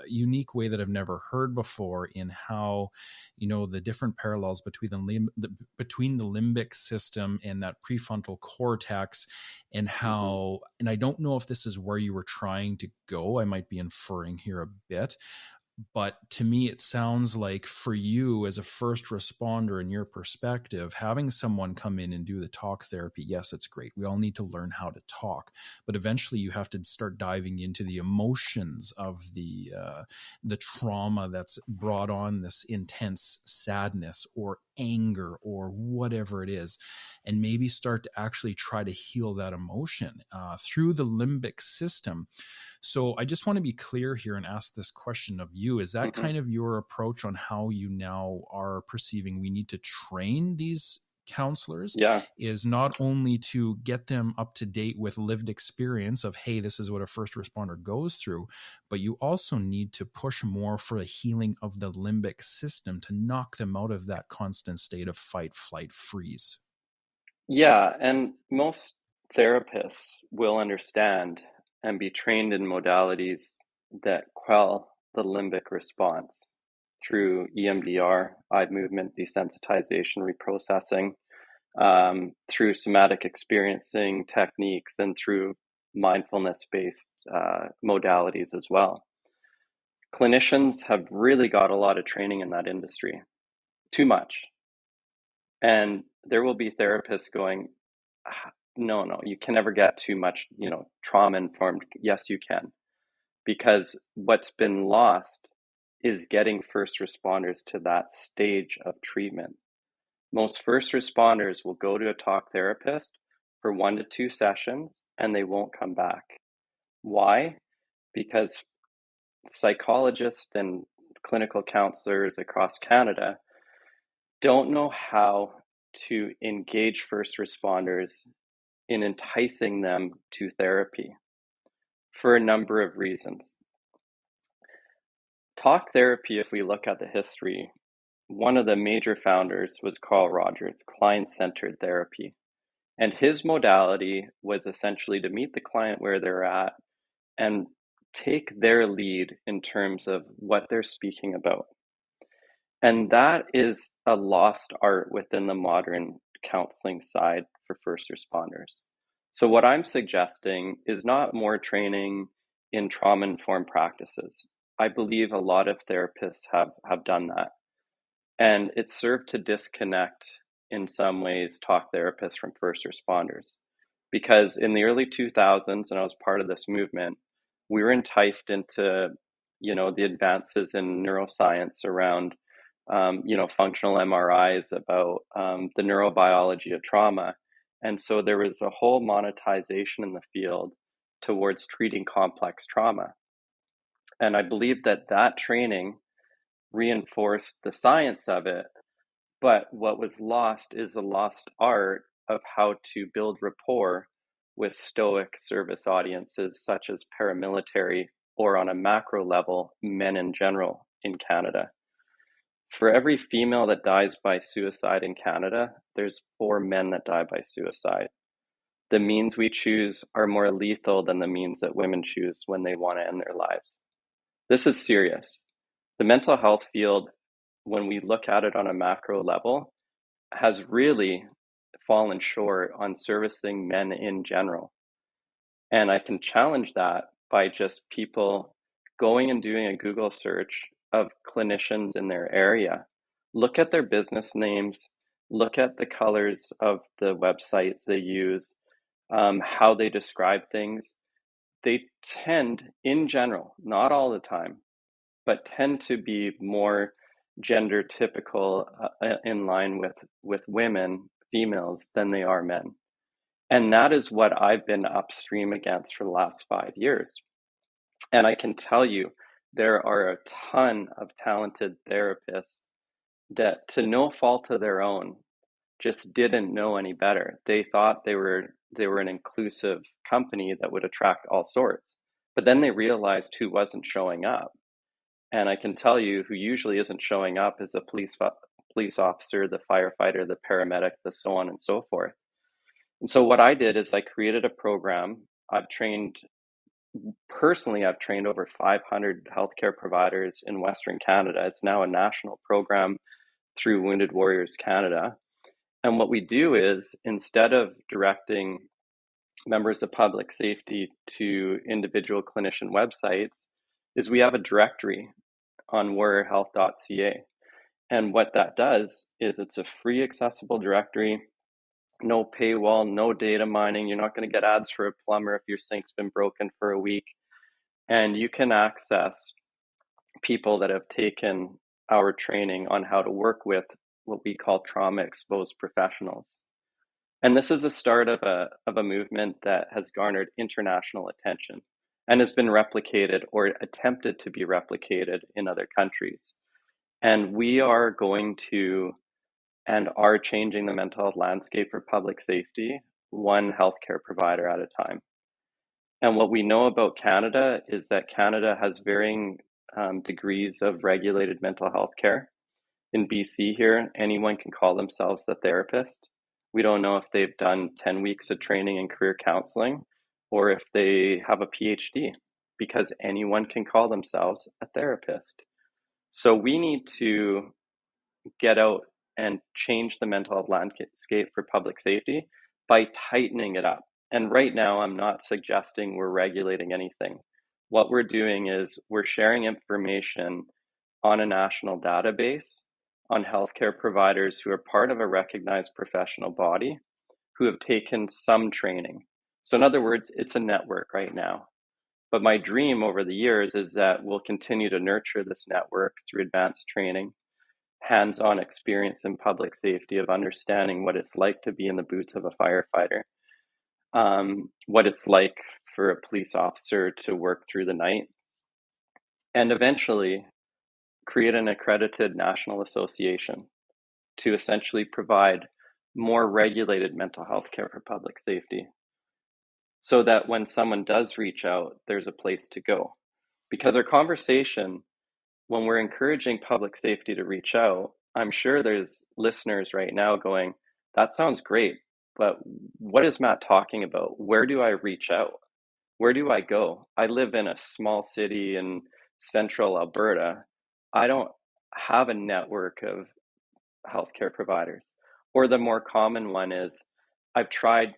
unique way that I've never heard before, in how, the different parallels between the limbic system and that prefrontal cortex, and how, and I don't know if this is where you were trying to go. I might be inferring here a bit, but to me, it sounds like for you as a first responder, in your perspective, having someone come in and do the talk therapy, yes, it's great. We all need to learn how to talk, but eventually you have to start diving into the emotions of the trauma that's brought on this intense sadness or anger or whatever it is, and maybe start to actually try to heal that emotion through the limbic system. So I just want to be clear here and ask this question of you. Is that kind of your approach on how you now are perceiving we need to train these counselors? Yeah. Is not only to get them up to date with lived experience of, hey, this is what a first responder goes through, but you also need to push more for a healing of the limbic system to knock them out of that constant state of fight, flight, freeze. Yeah, and most therapists will understand and be trained in modalities that quell the limbic response through EMDR, eye movement desensitization reprocessing, through somatic experiencing techniques, and through mindfulness-based modalities as well. Clinicians have really got a lot of training in that industry, too much. And there will be therapists going, no, you can never get too much, trauma informed. Yes, you can. Because what's been lost is getting first responders to that stage of treatment. Most first responders will go to a talk therapist for 1 to 2 sessions and they won't come back. Why? Because psychologists and clinical counselors across Canada don't know how to engage first responders in enticing them to therapy for a number of reasons. Talk therapy, if we look at the history, one of the major founders was Carl Rogers, client-centered therapy. And his modality was essentially to meet the client where they're at and take their lead in terms of what they're speaking about. And that is a lost art within the modern counseling side for first responders. So what I'm suggesting is not more training in trauma-informed practices. I believe a lot of therapists have done that. And it's served to disconnect, in some ways, talk therapists from first responders. Because in the early 2000s, and I was part of this movement, we were enticed into, the advances in neuroscience around, functional MRIs, about the neurobiology of trauma. And so there was a whole monetization in the field towards treating complex trauma. And I believe that training reinforced the science of it, but what was lost is a lost art of how to build rapport with stoic service audiences, such as paramilitary, or on a macro level, men in general in Canada. For every female that dies by suicide in Canada, there's 4 men that die by suicide. The means we choose are more lethal than the means that women choose when they want to end their lives. This is serious. The mental health field, when we look at it on a macro level, has really fallen short on servicing men in general. And I can challenge that by just people going and doing a Google search of clinicians in their area look at their business names, look at the colors of the websites they use, how they describe things. They tend, in general, not all the time, but tend to be more gender typical in line with women, females, than they are men. And that is what I've been upstream against for the last 5 years. And I can tell you, there are a ton of talented therapists that, to no fault of their own, just didn't know any better. They thought they were an inclusive company that would attract all sorts. But then they realized who wasn't showing up. And I can tell you who usually isn't showing up is the police officer, the firefighter, the paramedic, the so on and so forth. And so what I did is I created a program. I've trained over 500 healthcare providers in Western Canada. It's now a national program through Wounded Warriors Canada. And what we do is, instead of directing members of public safety to individual clinician websites, is we have a directory on warriorhealth.ca. And what that does is it's a free accessible directory, no paywall, no data mining. You're not going to get ads for a plumber if your sink's been broken for a week. And you can access people that have taken our training on how to work with what we call trauma-exposed professionals. And this is the start of a movement that has garnered international attention and has been replicated or attempted to be replicated in other countries. And we are going to and are changing the mental health landscape for public safety, one healthcare provider at a time. And what we know about Canada is that Canada has varying degrees of regulated mental health care. In BC here, anyone can call themselves a therapist. We don't know if they've done 10 weeks of training in career counseling or if they have a PhD, because anyone can call themselves a therapist. So we need to get out and change the mental health landscape for public safety by tightening it up. And right now, I'm not suggesting we're regulating anything. What we're doing is we're sharing information on a national database on healthcare providers who are part of a recognized professional body who have taken some training. So in other words, it's a network right now. But my dream over the years is that we'll continue to nurture this network through advanced training, hands-on experience in public safety of understanding what it's like to be in the boots of a firefighter, what it's like for a police officer to work through the night, and eventually create an accredited national association to essentially provide more regulated mental health care for public safety, so that when someone does reach out, there's a place to go. Because our conversation, when we're encouraging public safety to reach out, I'm sure there's listeners right now going, that sounds great, but what is Matt talking about? Where do I reach out? Where do I go? I live in a small city in central Alberta. I don't have a network of healthcare providers. Or the more common one is, I've tried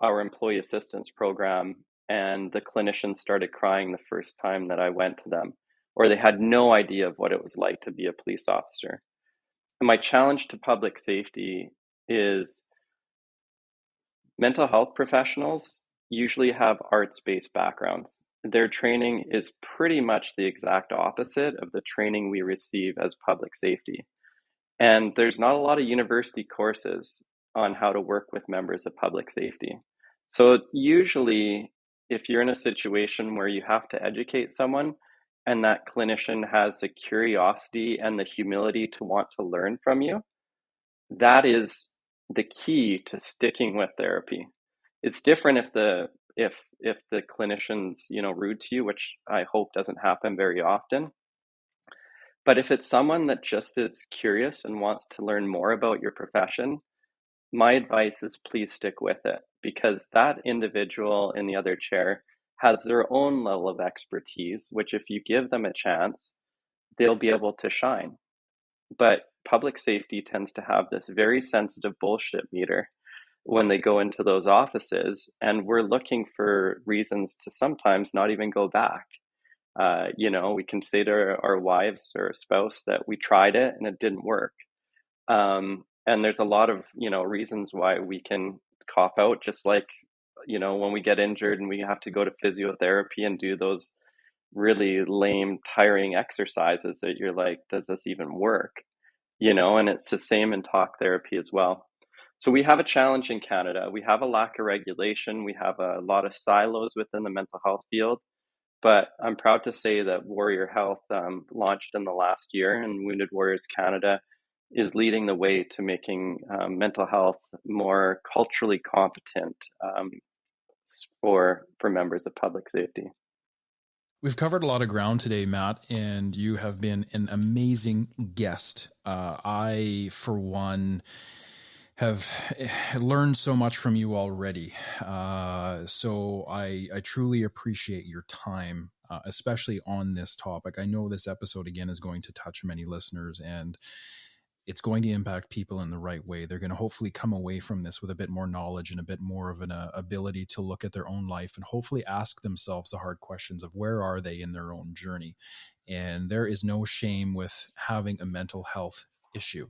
our employee assistance program and the clinicians started crying the first time that I went to them, or they had no idea of what it was like to be a police officer. And my challenge to public safety is mental health professionals usually have arts-based backgrounds. Their training is pretty much the exact opposite of the training we receive as public safety. And there's not a lot of university courses on how to work with members of public safety. So usually, if you're in a situation where you have to educate someone and that clinician has the curiosity and the humility to want to learn from you, that is the key to sticking with therapy. It's different if the clinician's, rude to you, which I hope doesn't happen very often. But if it's someone that just is curious and wants to learn more about your profession, my advice is please stick with it, because that individual in the other chair has their own level of expertise, which if you give them a chance, they'll be able to shine. But public safety tends to have this very sensitive bullshit meter when they go into those offices, and we're looking for reasons to sometimes not even go back. We can say to our wives or our spouse that we tried it and it didn't work. And there's a lot of, reasons why we can cop out, just like, when we get injured and we have to go to physiotherapy and do those really lame, tiring exercises that you're like, does this even work? And it's the same in talk therapy as well. So we have a challenge in Canada. We have a lack of regulation. We have a lot of silos within the mental health field. But I'm proud to say that Warrior Health, launched in the last year, and Wounded Warriors Canada is leading the way to making mental health more culturally competent for members of public safety. We've covered a lot of ground today, Matt, and you have been an amazing guest. I, for one, have learned so much from you already. So I truly appreciate your time, especially on this topic. I know this episode, again, is going to touch many listeners, and it's going to impact people in the right way. They're going to hopefully come away from this with a bit more knowledge and a bit more of an ability to look at their own life and hopefully ask themselves the hard questions of where are they in their own journey. And there is no shame with having a mental health issue,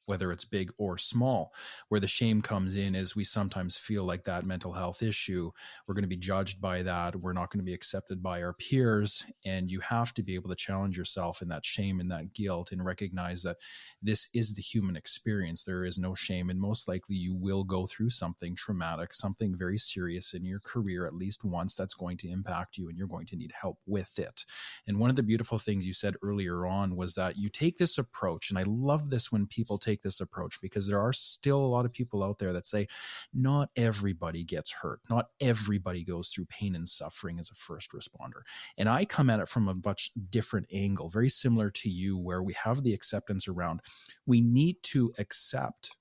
whether it's big or small. Where the shame comes in is we sometimes feel like that mental health issue, we're going to be judged by that. We're not going to be accepted by our peers. And you have to be able to challenge yourself in that shame and that guilt and recognize that this is the human experience. There is no shame. And most likely you will go through something traumatic, something very serious in your career, at least once, that's going to impact you, and you're going to need help with it. And one of the beautiful things you said earlier on was that you take this approach. And I love this when people take this approach, because there are still a lot of people out there that say not everybody gets hurt, not everybody goes through pain and suffering as a first responder. And I come at it from a much different angle, very similar to you, where we have the acceptance around we need to accept,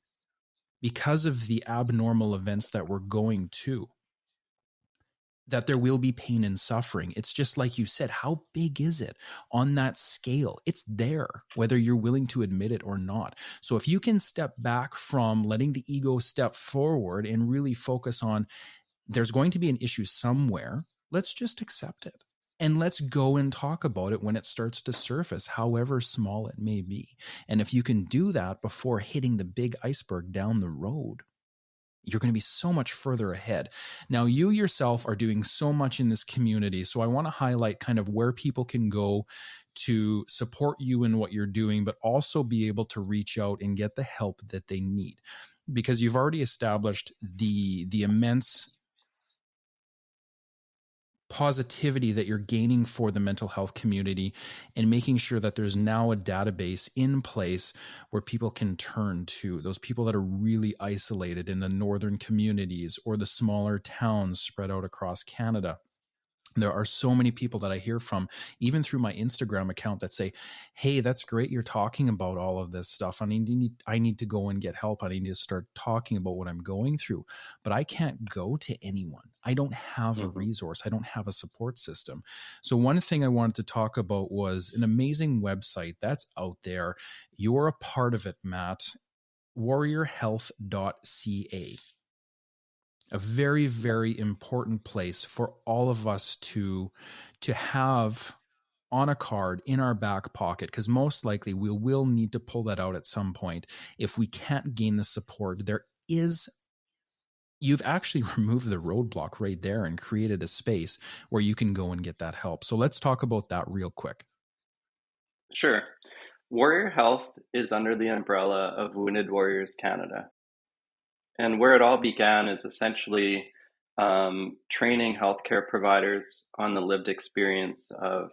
because of the abnormal events that we're going to, that there will be pain and suffering. It's just like you said, how big is it on that scale? It's there, whether you're willing to admit it or not. So if you can step back from letting the ego step forward and really focus on there's going to be an issue somewhere, let's just accept it. And let's go and talk about it when it starts to surface, however small it may be. And if you can do that before hitting the big iceberg down the road, you're going to be so much further ahead. Now, you yourself are doing so much in this community. So I want to highlight kind of where people can go to support you in what you're doing, but also be able to reach out and get the help that they need. Because you've already established the immense positivity that you're gaining for the mental health community, and making sure that there's now a database in place where people can turn to, those people that are really isolated in the northern communities or the smaller towns spread out across Canada. There are so many people that I hear from, even through my Instagram account, that say, hey, that's great you're talking about all of this stuff. I need to go and get help. I need to start talking about what I'm going through. But I can't go to anyone. I don't have a resource. I don't have a support system. So one thing I wanted to talk about was an amazing website that's out there. You're a part of it, Matt. warriorhealth.ca. A very, very important place for all of us to have on a card in our back pocket, because most likely we will need to pull that out at some point. If we can't gain the support, you've actually removed the roadblock right there and created a space where you can go and get that help. So let's talk about that real quick. Sure. Warrior Health is under the umbrella of Wounded Warriors Canada. And where it all began is essentially training healthcare providers on the lived experience of,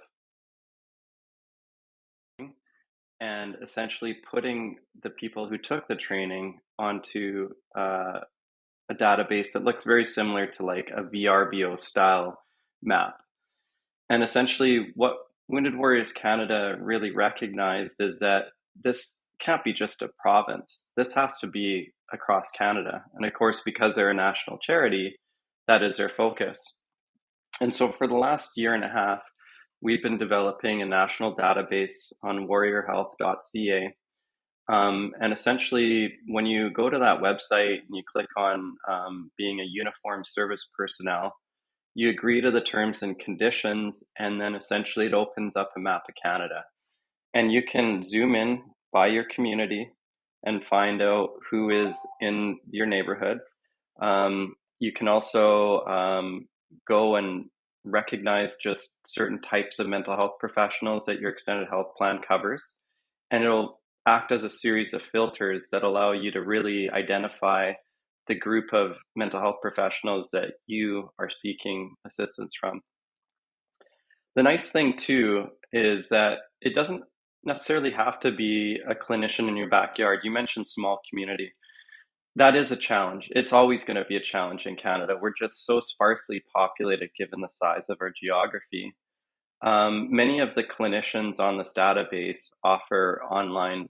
and essentially putting the people who took the training onto a database that looks very similar to like a VRBO style map. And essentially what Wounded Warriors Canada really recognized is that this can't be just a province. This has to be across Canada. And of course, because they're a national charity, that is their focus. And so for the last year and a half, we've been developing a national database on warriorhealth.ca. And essentially, when you go to that website and you click on being a uniformed service personnel, You agree to the terms and conditions, and then essentially it opens up a map of Canada. And you can zoom in by your community and find out who is in your neighborhood. You can also go and recognize just certain types of mental health professionals that your extended health plan covers. And it'll act as a series of filters that allow you to really identify the group of mental health professionals that you are seeking assistance from. The nice thing too is that it doesn't necessarily have to be a clinician in your backyard. You mentioned small community. That is a challenge. It's always going to be a challenge in Canada. We're just so sparsely populated given the size of our geography. Many of the clinicians on this database offer online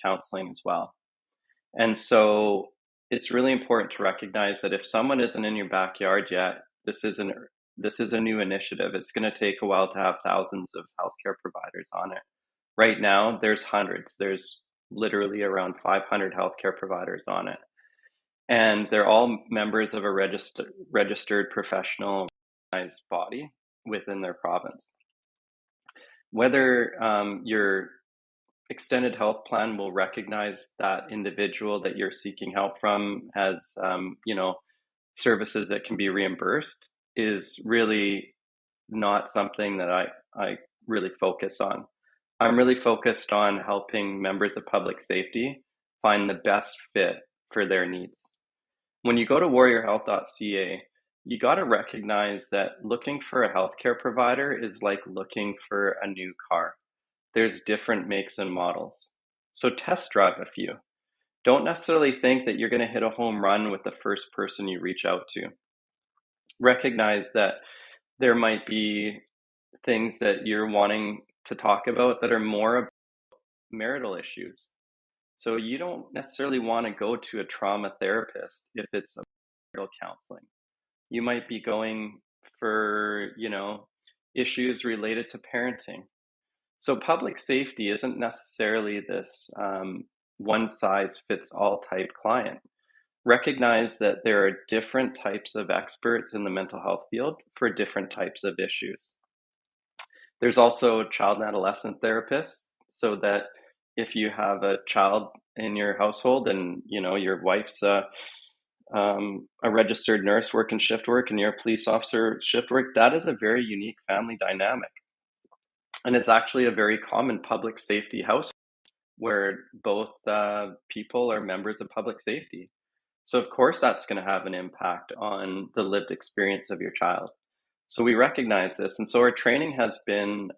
counseling as well. And so it's really important to recognize that if someone isn't in your backyard yet, this is a new initiative. It's going to take a while to have thousands of healthcare providers on it. Right now, there's hundreds. There's literally around 500 healthcare providers on it. And they're all members of a registered professional organized body within their province. Whether your extended health plan will recognize that individual that you're seeking help from as services that can be reimbursed is really not something that I really focus on. I'm really focused on helping members of public safety find the best fit for their needs. When you go to warriorhealth.ca, you got to recognize that looking for a healthcare provider is like looking for a new car. There's different makes and models. So test drive a few. Don't necessarily think that you're going to hit a home run with the first person you reach out to. Recognize that there might be things that you're wanting to talk about that are more about marital issues. So you don't necessarily want to go to a trauma therapist if it's a marital counseling. You might be going for, issues related to parenting. So public safety isn't necessarily this one size fits all type client. Recognize that there are different types of experts in the mental health field for different types of issues. There's also child and adolescent therapists, so that if you have a child in your household and your wife's a registered nurse working shift work and you're a police officer shift work, that is a very unique family dynamic. And it's actually a very common public safety house where both people are members of public safety. So of course that's going to have an impact on the lived experience of your child. So we recognize this. And so our training has been,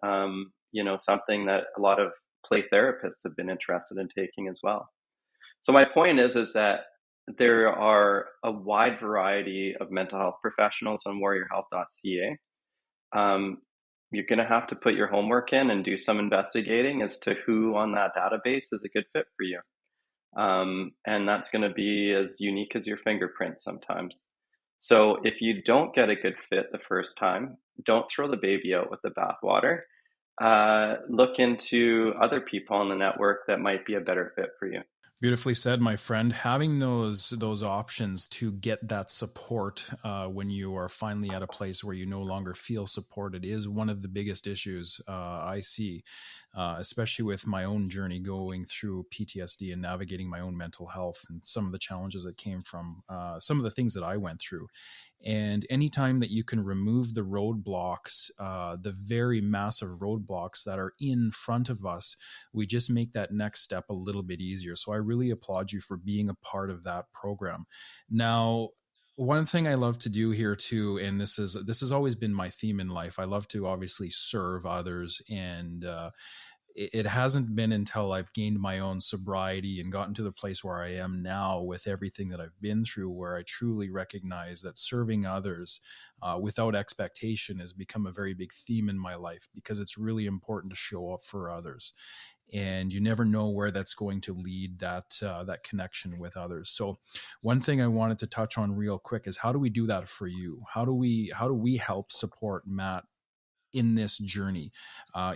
something that a lot of play therapists have been interested in taking as well. So my point is that there are a wide variety of mental health professionals on warriorhealth.ca. You're going to have to put your homework in and do some investigating as to who on that database is a good fit for you. And that's going to be as unique as your fingerprint sometimes. So if you don't get a good fit the first time, don't throw the baby out with the bathwater. Look into other people in the network that might be a better fit for you. Beautifully said, my friend. Having those options to get that support when you are finally at a place where you no longer feel supported is one of the biggest issues I see, especially with my own journey going through PTSD and navigating my own mental health and some of the challenges that came from some of the things that I went through. And anytime that you can remove the roadblocks, the very massive roadblocks that are in front of us, we just make that next step a little bit easier. So I really applaud you for being a part of that program. Now, one thing I love to do here too, and this has always been my theme in life, I love to obviously serve others, and it hasn't been until I've gained my own sobriety and gotten to the place where I am now with everything that I've been through, where I truly recognize that serving others without expectation has become a very big theme in my life, because it's really important to show up for others. And you never know where that's going to lead, that connection with others. So one thing I wanted to touch on real quick is, how do we do that for you? How do we help support Matt in this journey.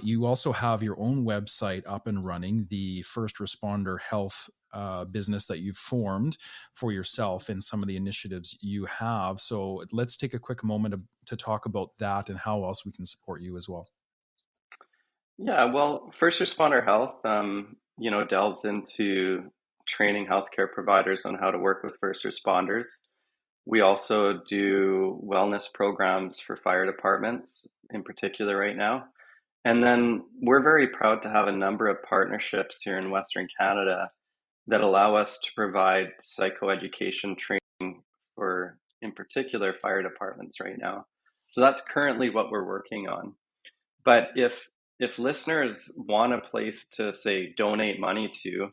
You also have your own website up and running, the First Responder Health business that you've formed for yourself and some of the initiatives you have. So let's take a quick moment to talk about that and how else we can support you as well. Yeah, well, First Responder Health, delves into training healthcare providers on how to work with first responders. We also do wellness programs for fire departments in particular right now. And then we're very proud to have a number of partnerships here in Western Canada that allow us to provide psychoeducation training for, in particular, fire departments right now. So that's currently what we're working on. But if listeners want a place to, say, donate money to,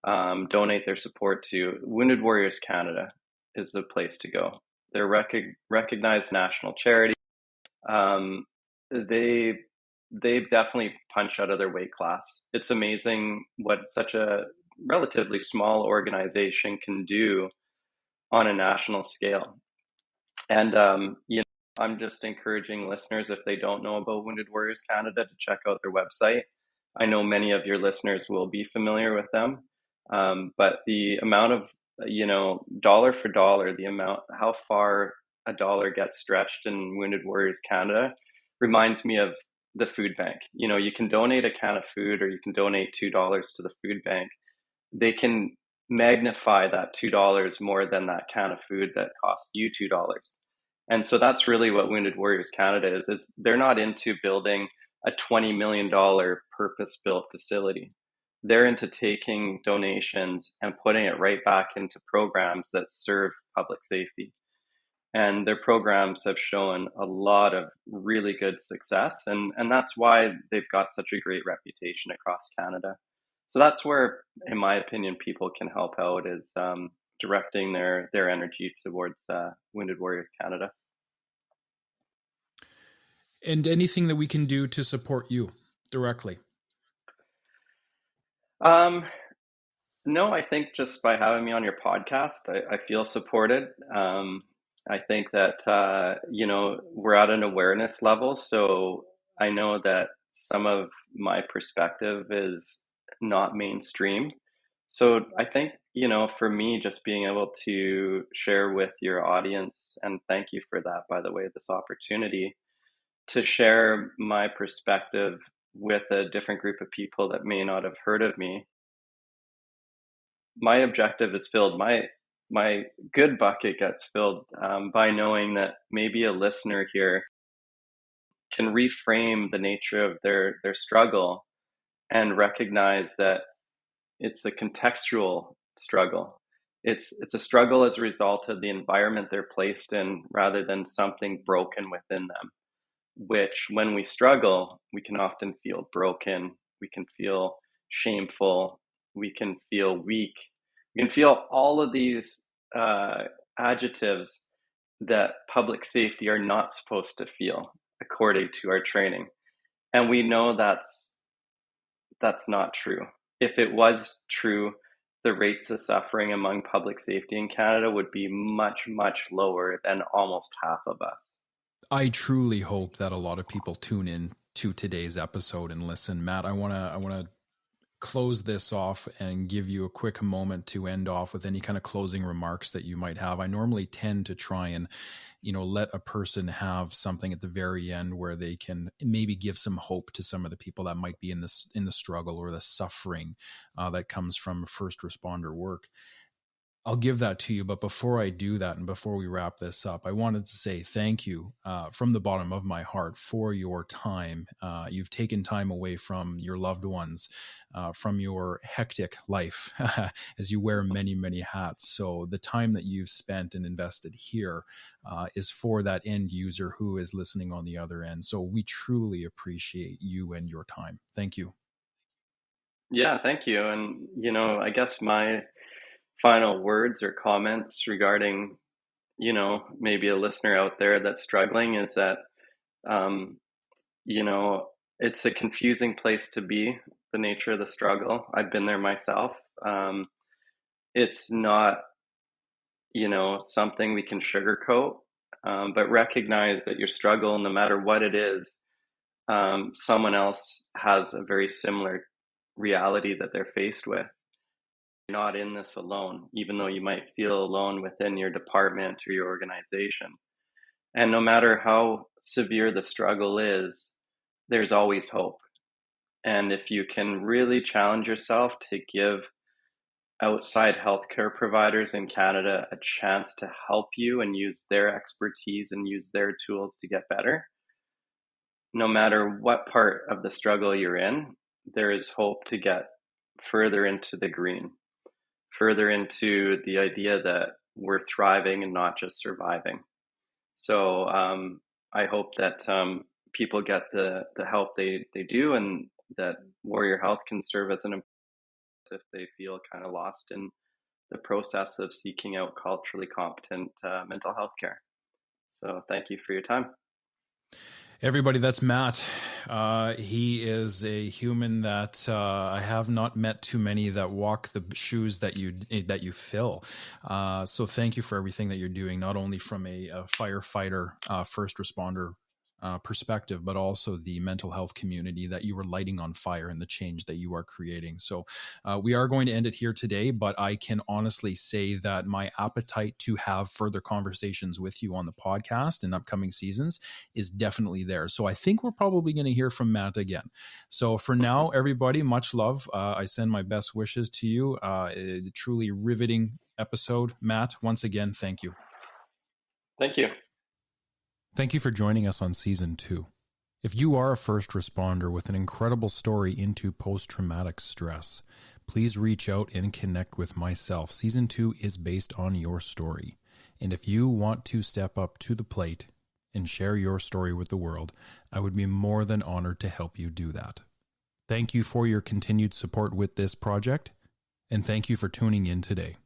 donate their support to, Wounded Warriors Canada is the place to go. They're recognized national charity. They definitely punch out of their weight class. It's amazing what such a relatively small organization can do on a national scale. And I'm just encouraging listeners, if they don't know about Wounded Warriors Canada, to check out their website. I know many of your listeners will be familiar with them, but the amount of, dollar for dollar, how far a dollar gets stretched in Wounded Warriors Canada reminds me of the food bank. You can donate a can of food or you can donate $2 to the food bank. They can magnify that $2 more than that can of food that cost you $2. And so that's really what Wounded Warriors Canada is they're not into building a $20 million purpose-built facility. They're into taking donations and putting it right back into programs that serve public safety. And their programs have shown a lot of really good success. And that's why they've got such a great reputation across Canada. So that's where, in my opinion, people can help out is directing their energy towards Wounded Warriors Canada. And anything that we can do to support you directly? No, I think just by having me on your podcast, I feel supported. I think that, we're at an awareness level. So I know that some of my perspective is not mainstream. So I think, for me, just being able to share with your audience, and thank you for that, by the way, this opportunity to share my perspective with a different group of people that may not have heard of me. My objective is filled. My good bucket gets filled by knowing that maybe a listener here can reframe the nature of their struggle and recognize that it's a contextual struggle. It's a struggle as a result of the environment they're placed in rather than something broken within them, which when we struggle, we can often feel broken. We can feel shameful. We can feel weak. We can feel all of these adjectives that public safety are not supposed to feel according to our training. And we know that's not true. If it was true, the rates of suffering among public safety in Canada would be much, much lower than almost half of us. I truly hope that a lot of people tune in to today's episode and listen. Matt, I want to close this off and give you a quick moment to end off with any kind of closing remarks that you might have. I normally tend to try and, let a person have something at the very end where they can maybe give some hope to some of the people that might be in the struggle or the suffering that comes from first responder work. I'll give that to you. But before I do that and before we wrap this up, I wanted to say thank you from the bottom of my heart for your time. You've taken time away from your loved ones, from your hectic life as you wear many, many hats. So the time that you've spent and invested here is for that end user who is listening on the other end. So we truly appreciate you and your time. Thank you. Yeah, thank you. And, I guess my final words or comments regarding, maybe a listener out there that's struggling is that, it's a confusing place to be, the nature of the struggle. I've been there myself. It's not, something we can sugarcoat, but recognize that your struggle, no matter what it is, someone else has a very similar reality that they're faced with. You're not in this alone, even though you might feel alone within your department or your organization. And no matter how severe the struggle is, there's always hope. And if you can really challenge yourself to give outside healthcare providers in Canada a chance to help you and use their expertise and use their tools to get better, no matter what part of the struggle you're in, there is hope to get further into the green, further into the idea that we're thriving and not just surviving. So I hope that people get the help they do, and that Warrior Health can serve as an employer if they feel kind of lost in the process of seeking out culturally competent mental health care. So thank you for your time. Everybody, that's Matt. He is a human that I have not met too many that walk the shoes that you fill. So thank you for everything that you're doing, not only from a firefighter, first responder perspective, but also the mental health community that you are lighting on fire and the change that you are creating. So we are going to end it here today, but I can honestly say that my appetite to have further conversations with you on the podcast in upcoming seasons is definitely there. So I think we're probably going to hear from Matt again. So for now, everybody, much love. I send my best wishes to you. A truly riveting episode. Matt, once again, thank you. Thank you. Thank you for joining us on Season 2. If you are a first responder with an incredible story into post-traumatic stress, please reach out and connect with myself. Season 2 is based on your story. And if you want to step up to the plate and share your story with the world, I would be more than honored to help you do that. Thank you for your continued support with this project, and thank you for tuning in today.